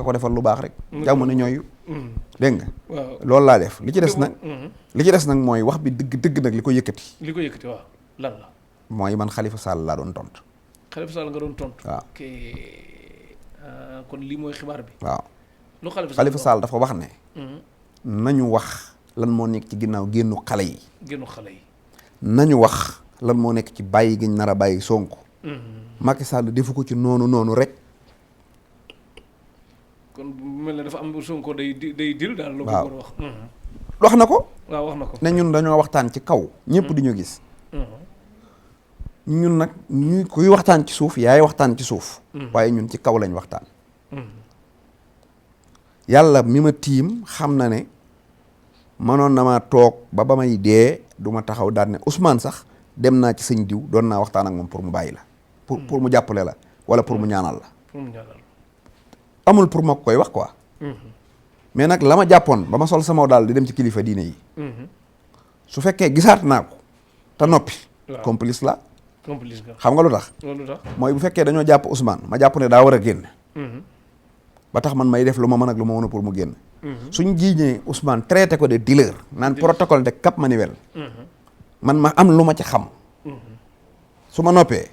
ko defal lu baax rek jàmm na ñooyu dégg nga loolu laa def li ci des nag mooy wax bi dëgg nag li ko yëkkati waaw lan la mooy man Khalifa Sall laa doon tontu Khalifa Sall nga doon tontu waaw kon lii mooy xibaar bi waaw lu Khalifa Sall dafa wax ne nañu wax lan moo nekk ci ginnaaw génnu xale yi nañu wax lan moo nekk ci bàyyi giñ nar a bàyyi Sonko Macky Sall defu ko ci noonu rek kon mel na dafa am Sonko day dil daal lu waaw wax wax na ko waaw wax na ko ne ñun dañoo waxtaan ci kaw ñëpp di ñu gis ñun nag ñu kuy waxtaan ci suuf yaay waxtaan ci suuf waaye ñun ci kaw lañ waxtaan yàlla mi ma tiim xam na ne mënoon na maa toog ba may dee du ma taxaw daal ne Ousmane sax dem naa ci sëñ diw doon naa waxtaan ak moom pour mu bàyyi la pour mu jàppale la wala pour mu ñaanal la amul pour ma koy wax quoi mais nag la ma jàppoon ba ma sol sama daal di dem ci kilifa diine yi. su fekkee gisaat naa ko te noppi. complice la. complice nga xam nga lu tax. mooy bu fekkee dañoo jàpp Ousmane ma jàpp ne daa war a génn. ba tax man may def lu ma mën ak lu ma mën pour mu génn. suñ jiiñee Ousmane traité ko de dealer naan protocole de Cap Manuel. man ma am lu ma ci xam. su ma noppee.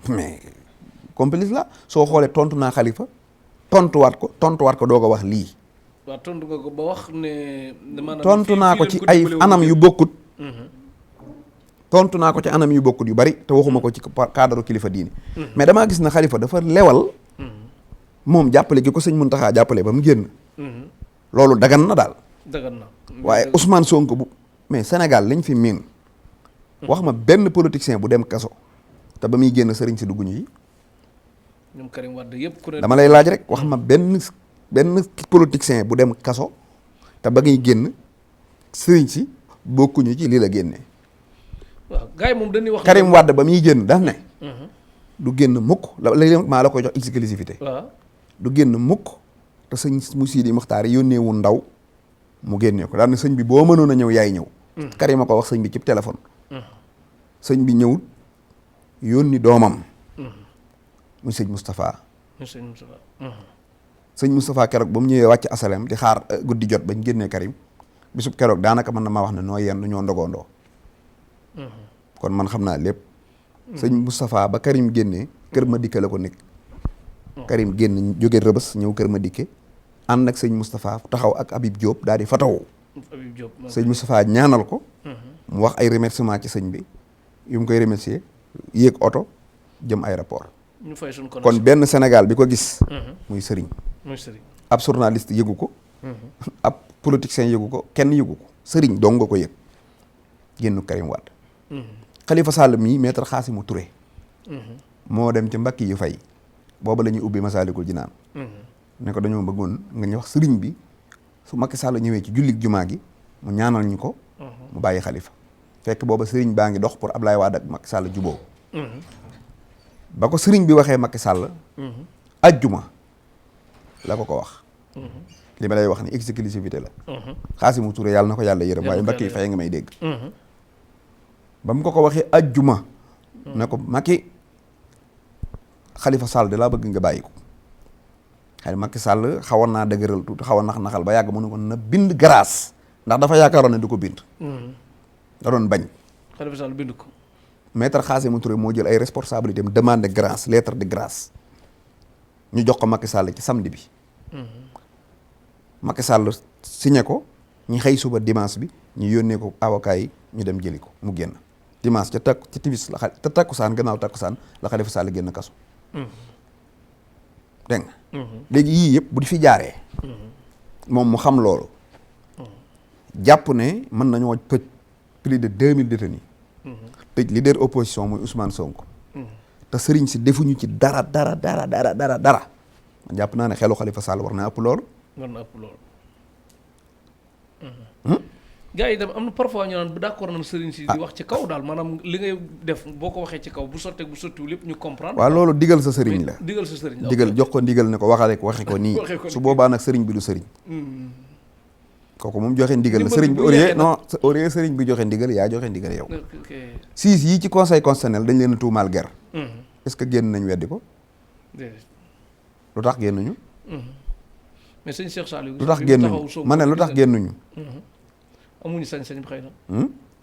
mais complice la soo xoolee tontu naa Khalifa tontuwaat ko doo ko wax lii. waaw tontu nga ko ba wax ne. tontu naa ko ci ay anam yu bokkut. tontu naa ko ci anam yu bokkut yu bari te waxuma ko ci cadre kilifa diine. mais damaa gis na Khalifa dafa lewal. moom jàppale gi ko sëñ Mountakha jàppale ba mu génn. loolu dagan na daal. dagan na waaye Ousmane Sonko bu mais Sénégal liñ fi miin. wax ma benn politicien bu dem kaso. te ba muy génn sëriñ si dugguñu yi. ñoom Karim Wade yëpp ku ne dama lay laaj rek wax ma benn politicien bu dem kaso. te ba ngay génn sëriñ si bokkuñu ci lii la génnee. waaw gars yi moom dañuy wax. Karim Wade ba muy génn daf ne. du génn mukk léegi maa la koy jox exclusivité. waaw du génn mukk te sëñ mu Sidi Muxtaar yónnee wu ndaw mu génnee ko daal ne sëñ bi boo mënoon a ñëw yaay ñëw. Karim a ko wax sëñ bi ci téléphone. sëñ bi ñëwut yónni doomam. muy sëñ Moustapha. sëñ Moustapha keroog ba mu ñëwee wàcc asalem di xaar guddi jot bañ génnee Karim bisub keroog daanaka mën na maa wax ne noo yenn ñoo ndogoondoo. kon man xam naa lépp. sëñ Moustapha ba Karim génnee kër ma dikke la ko nekk. Karim génn jóge Rëbës ñëw kër ma dikke ànd ak sëñ Moustapha taxaw ak Habib Diop daal di fatawu. Habib Diop sëñ Moustapha ñaanal ko. mu wax ay remerciement ci sëñ bi yu mu koy remercier yéeg oto jëm aéroport. ñu fay suñ kon benn Sénégal bi ko gis. muy sëriñ. muy sëriñ. ab journaliste yëgu ko. ab politicien yëgu ko kenn yëgu ko sëriñ dong nga ko yëg génnu Karim Wade. Khalifa Sall mii maître Khassimou Touré. moo dem ci mbakki yu fay booba la ñuy ubbi Masaalikul Jinaan. ne ko dañoo bëggoon nga ñu wax sëriñ bi su Macky Sall ñëwee ci jullit jumaa gi mu ñaanal ñu ko. mu bàyyi Khalifa fekk booba sëriñ baa ngi dox pour Ablaye Wade ak Macky Sall juboo ba ko sëriñ bi waxee Macky Sall. ajjuma la ko wax. li ma lay wax ni exclusivité la. Khassimou Touré yàlla na ko yàlla yërëm waaye mbakki yu fay nga may dégg. ba mu ko waxee ajjuma. ne ko Macky Khalifa Sall de laa bëgg nga bàyyi ko. xëy Macky Sall xawoon naa dëgëral tuuti xawoon naxal ba yàgg mu ne ko na bind grâce ndax dafa yaakaaroon ne du ko bind. da doon bañ. Khalifa Sall bind ko. maître Khassimou Touré moo jël ay responsabilités am demande grâce lettre de grâce ñu jox ko Macky Sall ci samedi bi. Macky Sall signé ko ñu xëy suba dimanche bi ñu yónnee ko avocat yi ñu dem jëli ko mu génn dimanche ca timis la te takkusaan gannaaw takkusaan la Khalifa Sall génn kaso. dégg nga. léegi yii yëpp bu di fi jaaree. moom mu xam loolu. jàpp ne mën nañoo tëj plus de 2000 détenus. tëj leader opposition muy Ousmane Sonko. te sëriñ si defuñu ci dara. man jàpp naa ne xelu Khalifa Sall war naa ëpp loolu. gars yi dem am na parfois ñu naan bu d'accord nañ sëriñ si di wax ci kaw daal maanaam li ngay def boo ko waxee ci kaw bu sotteeg bu sottiwul lépp ñu comprendre. waaw loolu digal sa sëriñ la. digal sa sëriñ la digal jox ko ndigal ne ko waxale ko waxe ko nii. su boobaa nag sëriñ bi du sëriñ. kooku moom joxe ndigal la sëriñ bi au lieu sëriñ bi joxe ndigal yaa joxe ndigal yow. siis yii ci conseil constitutionnel dañ leen a tuumaal ger. est-ce que génn nañ weddi ko. lu tax génnuñu. mais sëñ Cheikh Saliou. lu tax génnuñu ma ne lu tax génnuñu. amuñu sañ-sañ xëy na.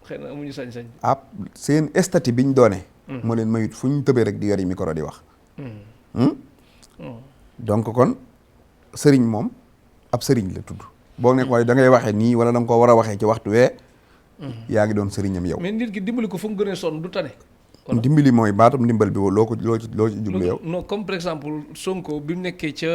xëy na amuñu sañ-sañ. seen statut biñ doone. moo leen mayut fu ñu tëbee rek di yori micro di wax. donc kon sëriñ moom ab sëriñ la tudd. boo nekk waaye da ngay waxee nii wala da nga ko war a waxee ci waxtu wee. yaa ngi doon sëriñam yow. mais nit ki dimbali ko fu mu gënee sonn du tane. dimbali mooy baatum ndimbal bi loo ci jublu yow. non comme par exemple Sonko bi mu nekkee ca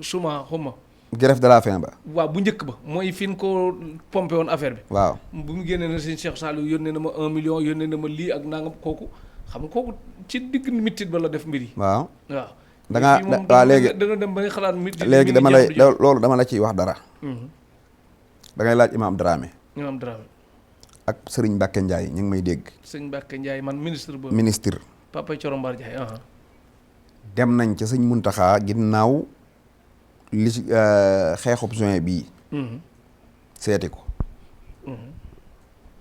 suma xuma. grève de la faim ba. waaw bu njëkk ba mooy fi ñu ko pompé woon affaire bi. waaw bu mu génnee na sëñ Cheikh Saliou yónnee na ma 1 million yónnee na ma lii ak nangam kooku xam nga kooku ci digg mitit ba la def mbir yi. waaw da ngaa waaw léegi da nga dem ba nga xalaat mitit. léegi dama lay loolu dama la ciy wax dara. da ngay laaj Imam Dramé. Imam Dramé. ak Serigne Mbacke Ndiaye ñu ngi may dégg. sëñ Mbacke Ndiaye man ministre boobu. ministre. Papa Thioro Mbar Ndiaye. dem nañ ca sëñ Muntaxa ginnaaw li xeexub juin bii seeti ko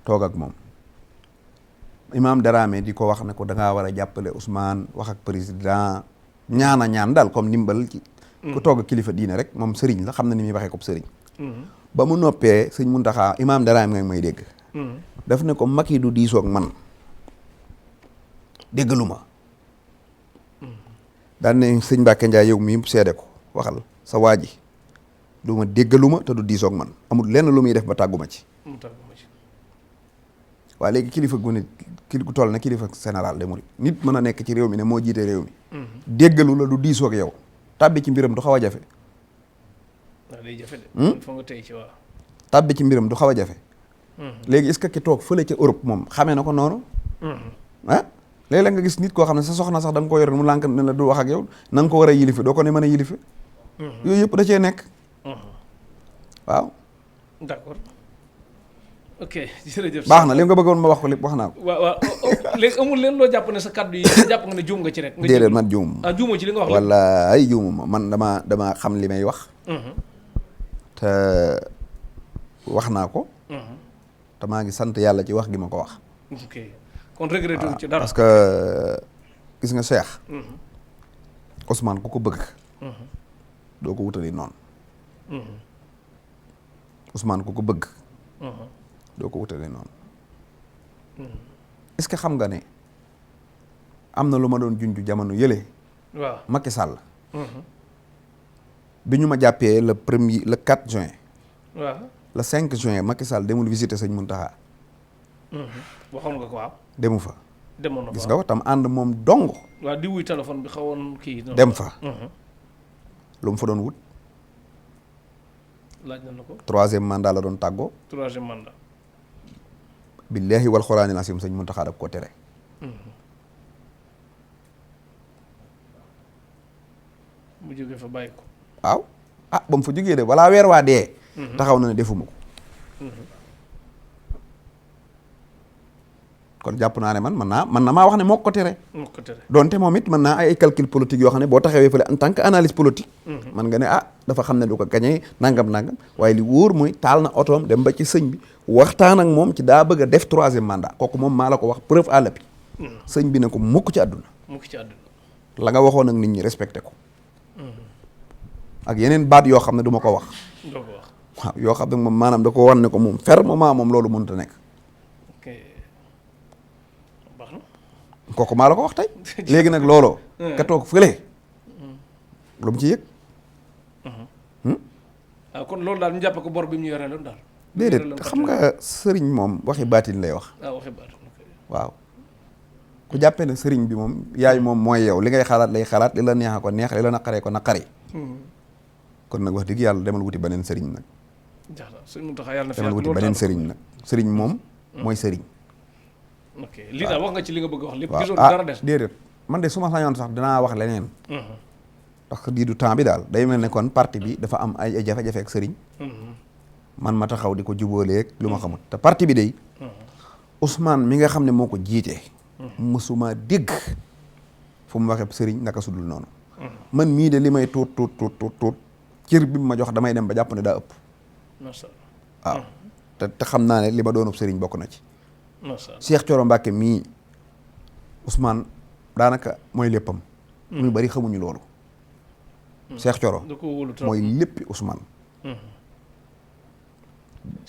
toog ak moom Imam Dramé di ko wax ne ko da ngaa war a jàppale Ousmane wax ak président ñaan daal comme ndimbal ci ku toog ak kilifa diine rek moom sëriñ la xam na ni muy waxee ko sëriñ ba mu noppee sëñ Muntaxa Imam Dramé nga may dégg daf ne ko Macky du diisoog man déggalu ma daan ne sëñ Mbàkke Njaay yow mii seede ko waxal sa waa ji du ma déggalu ma te du diisoog man amul lenn lu muy def ba tàgguma ci waaye léegi kilifa gu ne ku toll na kilifa général de murid nit mën a nekk ci réew mi ne moo jiite réew mi déggalu la du diisoo ak yow tàbbi ci mbiram du xaw a jafe fa nga tey ci waaw tàbbi ci mbiram du xaw a jafe léegi est-ce que ki toog fële ca Europe moom xamee na ko noonu ah léeg-léeg nga gis nit koo xam ne sa soxna sax da nga ko yor mu lànk ne la du wax ak yow na nga ko war a yilife doo ko ne mën a yilife yooyu yëpp da cee nekk waaw d'accord ok jërëjëf baax na li nga bëggoon ma wax ko lépp wax naa ko waaw léegi amul leen loo jàpp ne sa kaddu yi jàpp nga ne juum nga ci rek déedéet man juum juumoo ci li nga wax wala ay juumu ma man dama xam li may wax te wax naa ko te maa ngi sant yàlla ci wax gi ma ko wax ok kon regretté wu ci dara parce que gis nga Cheikh Ousmane ku ko bëgg doo ko wutali noonu Ousmane ku ko bëgg doo ko wutale noonu est-ce que xam nga ne am na lu ma doon junj jamono yële waaw Macky Sall bi ñu ma jàppee le 4 juin waaw le 5 juin Macky Sall demul visiter sëñ Mountakha waxoon nga ko waaw demu fa demoon na fa gis nga ko tam ànd moom dong waaw di wuy téléphone bi xawoon kii dem fa lu mu fa doon wut laaj na ko 3e mandat la doon tàggoo 3e mandat billaahi wal xuraanil asiim sëñ Muntaxa daf ko tere mu jógee fa bàyyi ko waaw ba mu fa jógee de walaa weer waa dee taxaw na ne defuma ko kon jàpp naa ne man na maa wax ne moo ko tere donte moom it mën naa ay calcul politique yoo xam ne boo taxawee fële en tant que analyse politique man nga ne dafa xam ne du ko gañee nangam waaye li wóor mooy taal na otoom dem ba ci sëñ bi waxtaan ak moom ci daa bëgg a def 3e mandat kooku moom maa la ko wax preuve à l'appui sëñ bi ne ko mukk ci àdduna la nga waxoon ak nit ñi respecté ko ak yeneen baat yoo xam ne du ma ko wax waaw yoo xam ne moom maanaam da ko wan ne ko moom fermement moom loolu mënut a nekk kooku maa la ko wax tey léegi nag looloo ka toog fële lu mu ci yëg kon loolu daal ñu jàpp ko bor bi mu ñu yoree loon daal déedéet xam nga sëriñ moom waxi baatin lay wax waxi baatin waaw ku jàppee ne sëriñ bi moom yaay moom mooy yow li ngay xalaat lay xalaat li la neexa ko neex li la naqaree ko naqari kon nag wax dëgg yàlla demal wuti beneen sëriñ nag demal wuti beneen sëriñ nag sëriñ moom mooy sëriñ ok lii daal wax nga ci li nga bëgg wax lépp gisoon dara des déedéet man de su ma sañoon sax dinaa wax leneen parce que du temps bi daal day mel ne kon parti bi dafa am ay jafe-jafe ak sëriñ man ma taxaw di ko jubóoleeg lu ma xamut te parti bi day Ousmane mi nga xam ne moo ko jiite mësuma dégg fu mu waxee sëriñ naka sudul noonu man mii de li may tuut cër bi ma jox damay dem ba jàpp ne daa ëpp waaw te xam naa ne li ma doonub sëriñ bokk na ci Cheikh Thioro Mbacke mii Ousmane daanaka mooy léppam ñu bari xamuñu loolu Cheikh Thioro mooy léppi Ousmane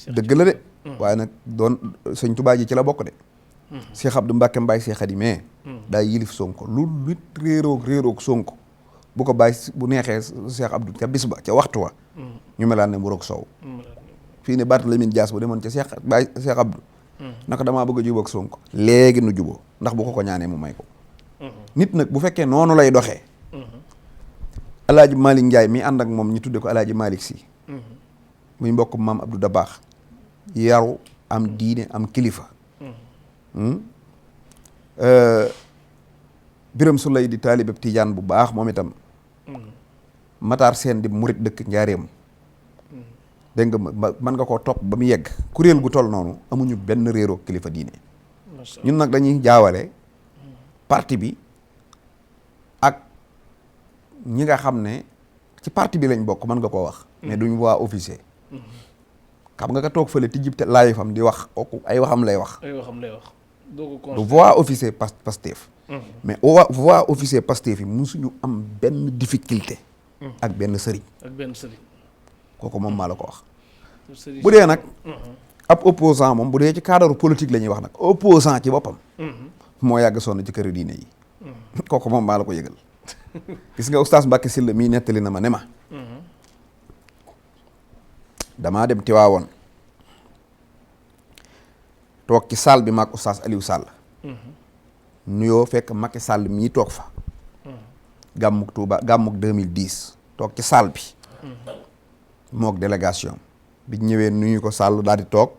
dëgg la de waaye nag doon sëñ Touba ji ci la bokk de Cheikh Abdou Mbacke Mbaye Cheikh Khady mais daa yilif Sonko lu nit réeroog Sonko bu ko bàyyi bu neexee Cheikh Abdou ca bis ba ca waxtu wa ñu melaan ne mburoog sow fii ne Barthélémy Dias bu demoon ca Cheikh Abdou naka damaa bëgg a jubóog Sonko léegi nu juboo ndax bu ko ñaanee mu may ko nit nag bu fekkee noonu lay doxee alaaji Malick Ndiaye mi ànd ak moom ñu tudde ko alaaji Malick Sy muy mbokk maam Abdou Dabakh yaru am diine am kilifa Biram Souley di taalibeb Tijaan bu baax moom itam Matar Seen di murit dëkk Njaaréem dégg nga mën nga koo topp ba mu yegg kuréel gu toll noonu amuñu benn réeroo kilifa diine ñun nag dañuy jaawale parti bi ak ñi nga xam ne ci parti bi lañ bokk mën nga koo wax mais duñ voix officier xam nga ka toog fële tijjib te laay fam di wax kooku ay waxam lay wax du voix officier Pastef mais voix officier Pastef yi musuñu am benn difficulté ak benn sëriñ kooku moom maa la ko wax bu dee nag ab opposant moom bu dee ci cadre politique la ñuy wax nag opposant ci boppam moo yàgg sonn ci këri diine yi kooku moom maa la ko yëgal gis nga oustaz Mbacke Sylla mii nettali na ma ne ma damaa dem Tiwaawoon toog ci salle bi maag oustaz Aliou Sall nuyoo fekk Macky Sall mii toog fa gàmmuk Touba gàmmuk 2010 toog ci salle bi mook délégation bi ñëwee nuyu ko Sall daal di toog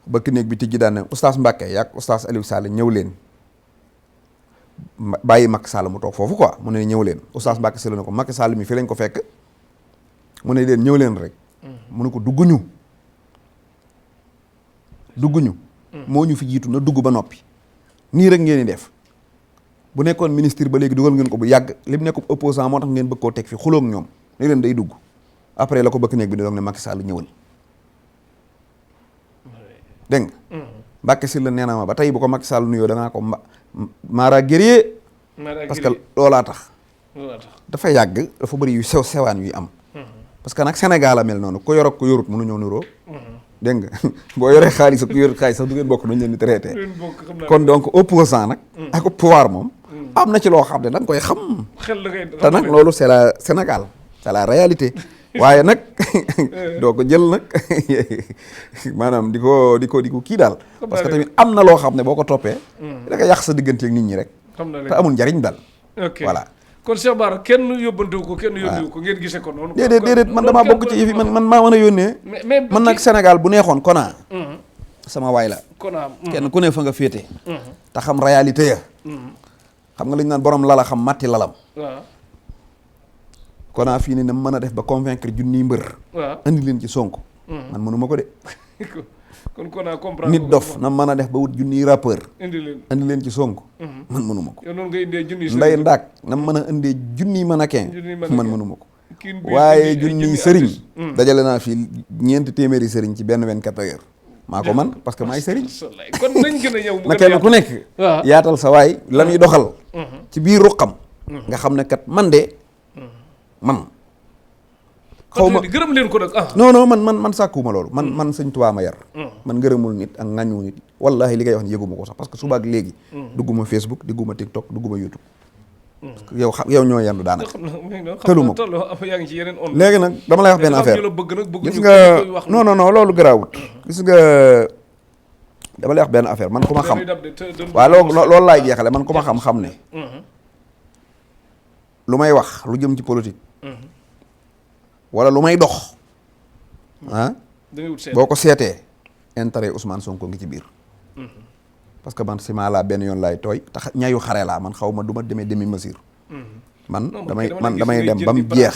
bëkk néeg bi tijji daan ne oustaz Mbacke yaag oustaz Aliou Sall ñëw leen bàyyi Macky Sall mu toog foofu quoi mu ne ñëw leen oustaz Mbacke Sylla ne ko Macky Sall mi fi lañ ko fekk mu ne leen ñëw leen rek mu ne ko dugguñu moo ñu fi jiitu na dugg ba noppi nii rek ngeen di def bu nekkoon ministre ba léegi dugal ngeen ko bu yàgg li mu nekk opposant moo tax ngeen bëgg koo teg fi xuloog ñoom ne leen day dugg après la ko bëkk néeg bi di doog ne Macky Sall ñëwal dégg nga Mbacke Sylla nee na ma ba tey bu ko Macky Sall nuyoo dangaa ko Mara guerrier parce que loolaa tax dafa yàgg dafa bëri yu sew sewaan yuy am parce que nag Sénégal a mel noonu ko yor ak ko yorut mënu ñëw niroo dégg nga boo yoree xaalis ak ku yorut xaalis sax du ngeen bokk nañ leen di traité kon donc opposant nag ak pouvoir moom am na ci loo xam ne da nga koy xam te nag loolu c'est la Sénégal c'est la réalité waaye nag doo ko jël nag maanaam di ko kii daal parce que tamit am na loo xam ne boo ko toppee da nga yàq sa diggante ak nit ñi rek te amul njariñ daal voilà kon Cheikh Bara kenn yóbbantewu ko kenn yónniwu ko ngeen gisee ko noonu déedéet man damaa bokk ci yëf yi man maa mën a yónnee man nag Sénégal bu neexoon Kona sama waay la Kona kenn ku ne fa nga féete te xam réalité ya xam nga lañ naan borom lala xam matti lalam Kona fii ne na mën a def ba convaincre junniy mbër andi leen ci Sonko man mënuma ko de kon Kona comprendre nit dof na mën a def ba wut junniy rappeur andi leen ci Sonko man mënuma ko noonu nga indee junniy nday ndaak na mën a indee junniy mannequin man mënuma ko waaye junniy sëriñ dajale naa fii 4 téeméeri sëriñ ci benn 24 heures maa ko man parce que maay sëriñ kon nañ gën a ñëw na kenn ku nekk yaatal sa waay la muy doxal ci biir ruqam nga xam ne kat man de man xaw ma gërëm leen ko nag non man sàkkuwuma loolu man sëñ Tuubaa ma yar man ngërëmul nit ak ŋàññu nit wallahi li ngay wax ni yëguma ko sax parce que subaak léegi dugguma Facebook dugguma TikTok dugguma YouTube yow ñoo yendu daanaka tëluma ko léegi nag dama lay wax benn affaire gis nga non loolu garaawut gis nga dama lay wax benn affaire man ku ma xam waaw loolu laay jeexale man ku ma xam ne lu may wax lu jëm ci politique wala lu may dox boo ko seetee intérêt Ousmane Sonko ngi ci biir parce que man ciment laa benn yoon laay tooy tax ñayu xare laa man xaw ma du ma demee demi mesure man damay dem ba mu jeex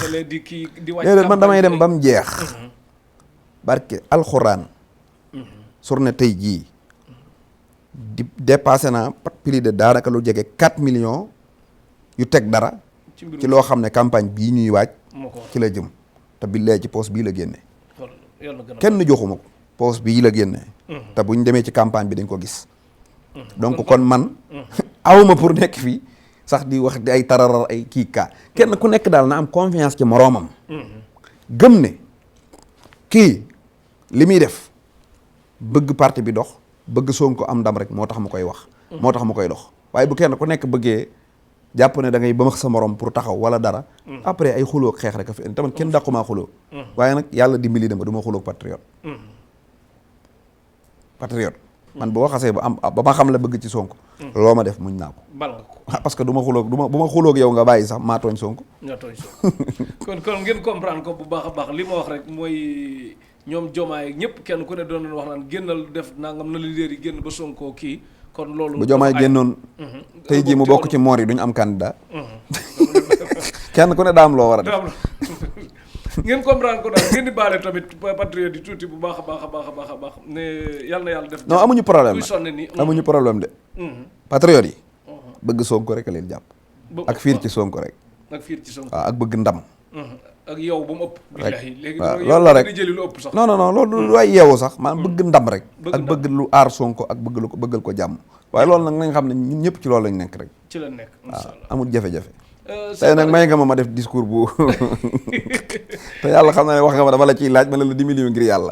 déedéet man damay dem ba mu jeex barke alxuraan journée tey jii di dépassé naa plus de daanaka lu jege 4 millions yu teg dara ci loo xam ne campagne bii ñuy waaj ci la jëm te billaay ci poste bii la génne kenn joxuma ko poste bii la génne te buñ demee ci campagne bi dañ ko gis donc kon man awma pour nekk fii sax di wax di ay tararar ay kii kaa kenn ku nekk daal na am confiance ci moroomam gëm ne kii li muy def bëgg parti bi dox bëgg Sonko am ndam rek moo tax mu koy wax moo tax mu koy dox waaye bu kenn ku nekk bëggee jàpp ne da ngay ba max sa morom pour taxaw wala dara après ay xuloo xeex rek a fi tamit kenn dàqumaa xuloo waaye nag yàlla dimbali dama du ma xuloo patriote man boo xasee ba ma xam la bëgg ci Sonko loo ma def muñ naa ko parce que du ma xuloog yow nga bàyyi sax maa tooñ Sonko kon ngeen comprendre ko bu baax a baax li ma wax rek mooy ñoom Jomaay ñëpp kenn ku ne doon wax naan génnal def nangam na leader yi génn ba Sonko kii kon loolu bu Jomaay génnoon tey jii mu bokk ci moor yi duñu am candidat kenn ku ne daam loo war a def ngeen comprendre ko daal ngeen di baale tamit patriote yi tuuti bu baax a baax ne yàlla na yàlla def non amuñu problème kuy sonne ni amuñu problème de patriote yi bëgg Sonko rek a leen jàpp ak fiir ci Sonko rek ak fiir ci Sonko. waaw ak bëgg ndam. ak yow ba mu ëpp. léegi loolu la rek jëli lu ëpp sax. non loolu lu ay yeewu sax maanaam bëgg ndam rek. ak bëgg lu aar Sonko ak bëggal ko jàmm. waaye loolu nag nañ xam ne ñun ñëpp ci loolu lañ nekk rek. ci la nekk incha allah amul jafe-jafe. tey nag may nga ma def discours bu te yàlla xam na ne wax nga ma dama la ciy laaj ma ne la dimbali ngir yàlla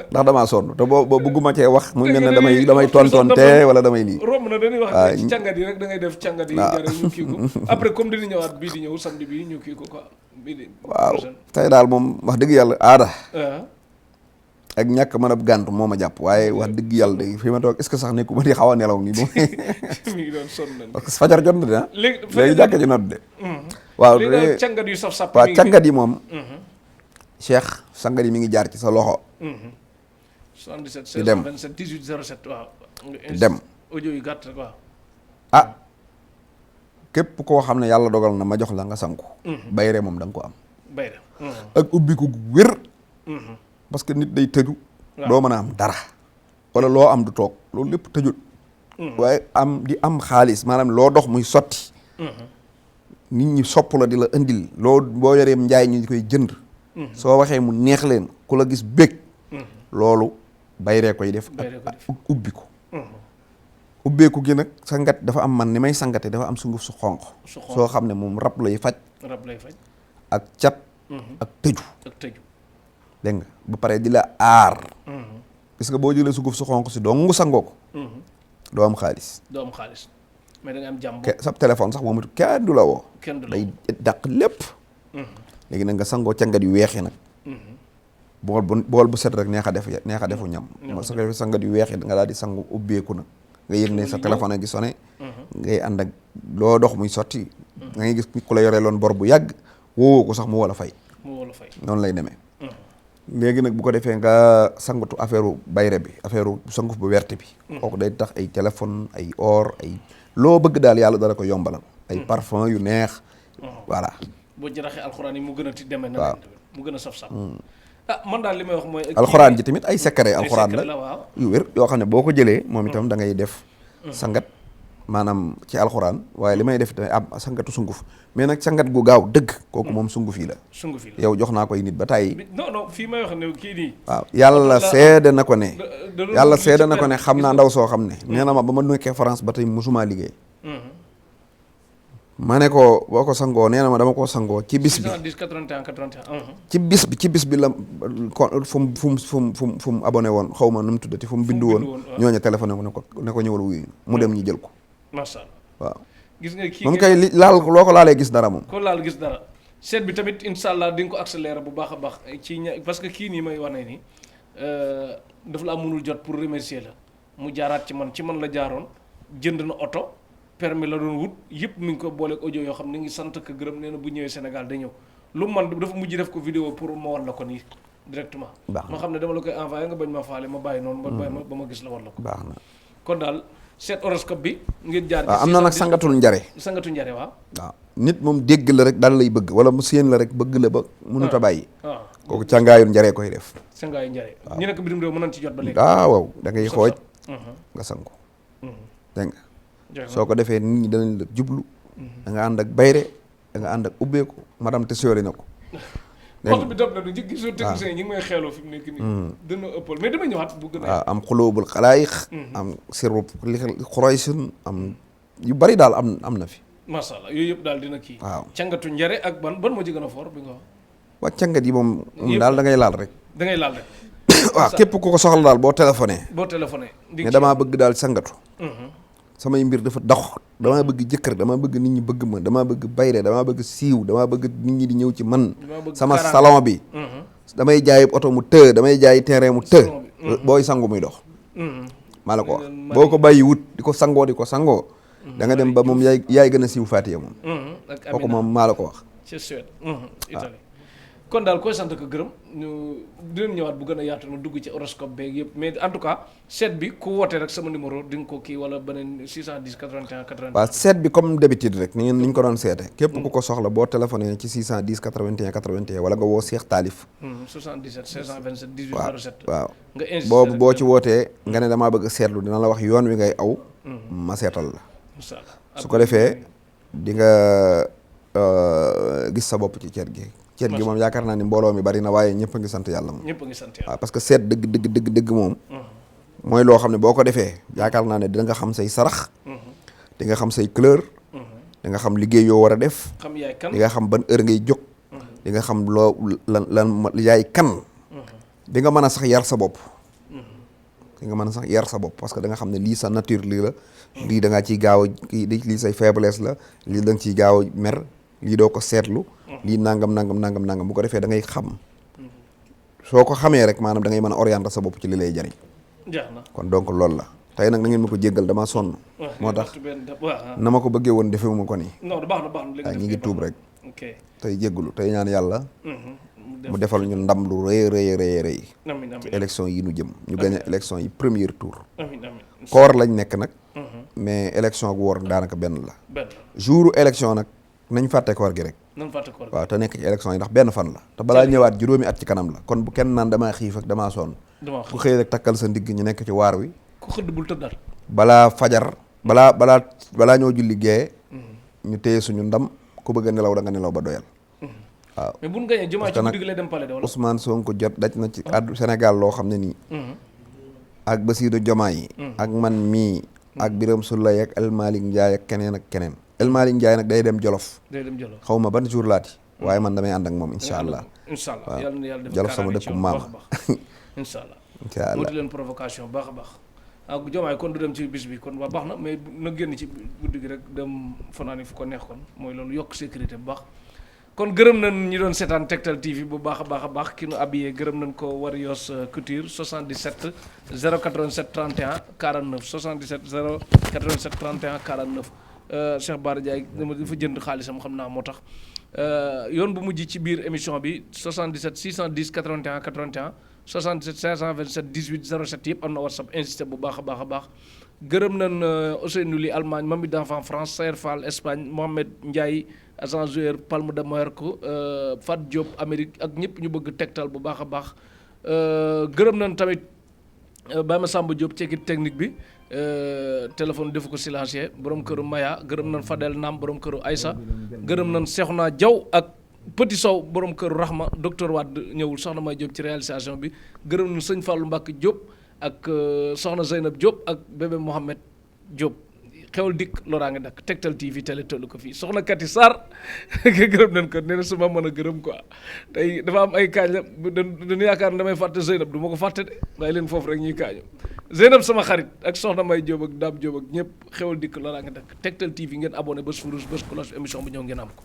ndax damaa sonn te boo bëgguma cee wax muy mel ne damay tontonte wala damay lii romb na dañuy wax ci càngat yi rek da ngay def càngat yi jare ñu kii ko après comme dina ñëwaat bii di ñëw samedi bii ñu kii ko quoi bii di waaw tey daal moom wax dëgg yàlla aada ak ñàkk mën a gàntu moo ma jàpp waaye wax dëgg yàlla de fi ma toog est-ce que sax nekkuma di xaw a nelaw nii moom mi ngi doon sonn nañ parce que fajar jot na de ah léegi jàkk ji nodd de waaw léegi càngat yu saf-saf waaw càngat yi moom Cheikh sangat yi mi ngi jaar ci sa loxo 77 dem 27 18 07 waaw dem audio yu gàtt rek waaw képp koo xam ne yàlla dogal na ma jox la nga sanku bayre moom da nga ko am bayre ak ubbiku gu wér parce que nit day tëju doo mën a am dara wala loo am du toog loolu lépp tëjul waaye am xaalis maanaam loo dox muy sotti nit ñi sopp la di la indil loo boo yoreem njaay ñu koy jënd soo waxee mu neex leen ku la gis bég loolu bayree koy def ak ubbiku ubbeeku gi nag sangat dafa am man ni may sangate dafa am sunguf su xonq soo xam ne moom rab lay faj ak cat ak tëju dégg nga ba pare di la aar parce que boo jëlee sunguf su xonq si dong sangoo ko doo am xaalis mais da nga am jàmm sa téléphone sax moom it kenn du la woo day dàq lépp léegi nag nga sangoo cangat yu weexi nag bool bu set rek neex a defu ñam sangat yu weexi nga daal di sangu ubbeeku nag nga yëg ne sa téléphone a ngi sonné ngay ànd ak loo dox muy sotti nga ngi gis ku la yoree loon bor bu yàgg woowoo ko sax mu wala fay noonu lay demee léegi nag bu ko defee nga sangatu affaire bayre bi affaire sanguf bu werte bi kooku day tax ay téléphone ay or ay loo bëgg daal yàlla dala ko yombalal ay parfum yu neex voilà boo jëraxee alxuraan yi mu gën a ti demee na waaw mu gën a saf-saf man daal li may wax mooy alxuraan ji tamit ay secret alxuraan la yu wér yoo xam ne boo ko jëlee moom itam da ngay def sangat maanaam ci alxuraan waaye li may def tamit am sangatu sunguf mais nag sangat gu gaaw dëgg kooku moom sunguf yi la yow jox naa koy nit ba tàyyi non fii may wax ne kii nii waaw yàlla seede na ko ne xam naa ndaw soo xam ne nee na ma ba ma nekkee France ba tey musumaa liggéey ma ne ko boo ko sangoo nee na ma dama koo sangoo ci bis bi ci bis bi la fu mu abonné woon xaw ma nu mu tuddati fu mu bindu woon ñooñu téléphoné ko ne ko ñëwal wuyu mu dem ñu jël ko macha allah waaw gis nga kii moom kay laal loo ko laalee gis dara moom ko laal gis dara seet bi tamit incha allah di nga ko accéléré bu baax a baax ci parce que kii nii may wax ne nii dafa la mënul jot pour remercier la mu jaaraat ci man la jaaroon jënd na oto permis la doon wut yëpp mi ngi ko booleeg audio yoo xam ne ngi sant ko gërëm nee na bu ñëwee Sénégal da ñëw lu man dafa mujj def ko vidéo pour ma wan la ko nii directement ma xam ne dama la koy envoyé nga bañ ma faale ma bàyyi noonu ba ma gis la wan la ko baax na kon daal seet horoscope bi ngeen jaar waaw am na nag sangatul njare waaw nit moom dégg la rek daal lay bëgg wala mu séen la rek bëgg la ba mënut a bàyyi kooku càngaayul njaree koy def càngaayul njare ñu nekk bitim réew mën nañ ci jot ba léegi waaw da ngay xooj nga sangu dégg nga soo ko defee nit ñi danañ la jublu da nga ànd ak bayre da nga ànd ak ubbeeku madame te sóori na ko waxtu bi dab na du gisoo technicien yi ñi ngi may xeeloo fi mu nekk nii dana ëppal mais dama ñëwaat bu gën a waaw am xulóobul xalaayix am sirru li xuraysun am yu bari daal am na fi masha Allah yooyu yëpp daal dina kii waaw cangatu njare ak ban moo ci gën a fort bi nga wax waa cangat yi moom daal da ngay laal rek waaw képp ku ko soxla daal boo téléphoné ne damaa bëgg daal sangatu samay mbir dafa dox damaa bëgg jëkkër damaa bëgg nit ñi bëgg ma damaa bëgg bayre damaa bëgg siiw damaa bëgg nit ñi di ñëw ci man sama salon bi damay jaay oto mu të damay jaay terrain mu të booy sangu muy dox maa la ko wax boo ko bàyyi wut di ko sangoo da nga dem ba moom yaay gën a siiw Fatiha moom kooku moom maa la ko wax kon daal koy sant ko gërëm ñu dinañ ñëwaat bu gën a yaatu na dugg ci horoscope beeg yëpp mais en tout cas seet bi ku wootee rek sama numéro di nga ko kii wala beneen 610 81 80. waaw seet bi comme d'habitude rek ni ñu ko doon seete képp ku ko soxla boo téléphoné ci 610 81 81 wala nga woo Cheikh Talif 77 627 18 07 waaw boobu boo ci wootee nga ne damaa bëgg seetlu dina la wax yoon wi ngay aw ma seetal la su ko defee di nga gis sa bopp ci ceet gi. ceet gi moom yaakaar naa ni mbooloo mi bari na waaye ñëpp a ngi sant yàlla moom. ñëpp a ngi sant yàlla waaw parce que seet dëgg moom. mooy loo xam ne boo ko defee yaakaar naa ne dina nga xam say sarax. di nga xam say couleur. di nga xam liggéey yoo war a def. xam yaay kan di nga xam ban heure ngay jóg. di nga xam loo lan yaay kan. di nga mën a sax yar sa bopp. di nga mën a sax yar sa bopp parce que da nga xam ne lii sa nature lii la. lii da ngaa ciy gaaw a lii say faiblesse la lii da nga ciy gaaw a mer lii doo ko seetlu. lii nangam bu ko defee da ngay xam. soo ko xamee rek maanaam da ngay mën a orienter sa bopp ci li lay jariñ. kon donc loolu la. tey nag na ngeen ma ko jéggal damaa sonn. moo tax na ma ko bëggee woon defewuma ko nii. non baax na ñi ngi tuub rek. tey jéggalu tey ñaan yàlla. mu defal ñu ndam lu rëy ci élection yi nu jëm ñu gagné élection yi premier tour. koor lañ nekk nag. mais élection ak woor daanaka benn la. jouru élection nag nañ fàtte koor gi rek. waaw te nekk ci élection yi ndax benn fan la. te balaa ñëwaat juróomi at ci kanam la kon bu kenn naan damaa xiif ak damaa sonn. ku xëy rek takkal sa ndigg ñu nekk ci waar wi. ku xëdd bul tëddal. balaa fajar balaa ñoo julli gee. ñu téye suñu ndam ku bëgg a nelaw da nga nelaw ba doyal. waaw mais bu ñu gañee jumaa ci guddi gi lay dem palais de wala. Ousmane Sonko jot daj na ci Sénégal loo xam ne nii. ak Bassirou Diomaye ak man mii. ak Birame Souleye ak El Malick Ndiaye ak keneen ak keneen. El Malick Ndiaye nag day dem Jolof. xaw ma ban jour laati. waaye man damay ànd ak moom incha allah. waaw yàlla def Jolof sama dëkku maam. incha allah incha allah mu di leen provocation baax a baax. ak Diomaye kon du dem ci bis bi kon waa baax na mais na génn ci guddi gi rek dem fanaani fu ko neex kon mooy loolu yokk sécurité bu baax. kon gërëm nañ ñi doon seetaan Tektal TV bu baax a baax ki nu habillé gërëm nañ ko Warriors Couture 77 087 31 49 77 087 31 49 Cheikh Bara Ndiaye dafa jënd xaalisam xam naa moo tax yoon bu mujj ci biir émission bi 77 610 81 81 77 527 18 07 yëpp am na WhatsApp insisté bu baax a baax gërëm nañ Ousseynou Ly Allemagne Mami d'Enfant France Sayer Fall Espagne Mohamed Ndiaye agent joueur Palme de Mallorca Fat Diop Amérique ak ñëpp ñu bëgg Tektal bu baax a baax gërëm nañ tamit Baye Massamba Diop ci équipe technique bi téléphone defu ko silencieux borom këru Maya gërëm nañ Fadel Nam borom këru Aïssa gërëm nañ Cheikhouna Diaw ak Petit Sow borom këru Rahma docteur Wade ñëwul soxna May Diop ci réalisation bi gërëm nañ sëñ Fallou Mbacke Diop ak soxna Zeynab Diop ak bébé Mohamed Diop xewal dikk loraa nga dakk Tektal TV télé tollu ko fii soxna Kati Sarr gërëm nañ ko nee na suma mën a gërëm quoi tey dafa am ay kaañ la dañu yaakaar ne damay fàtte Zeynab du ma ko fàtte de waaye leen foofu rek ñuy kaañu Zeynab sama xarit ak soxna May Diop ak Dame Diop ak ñëpp xewal dikk loraa nga dakk Tektal TV ngeen abonné bés furus bés cloche émission bu ñëw ngeen am ko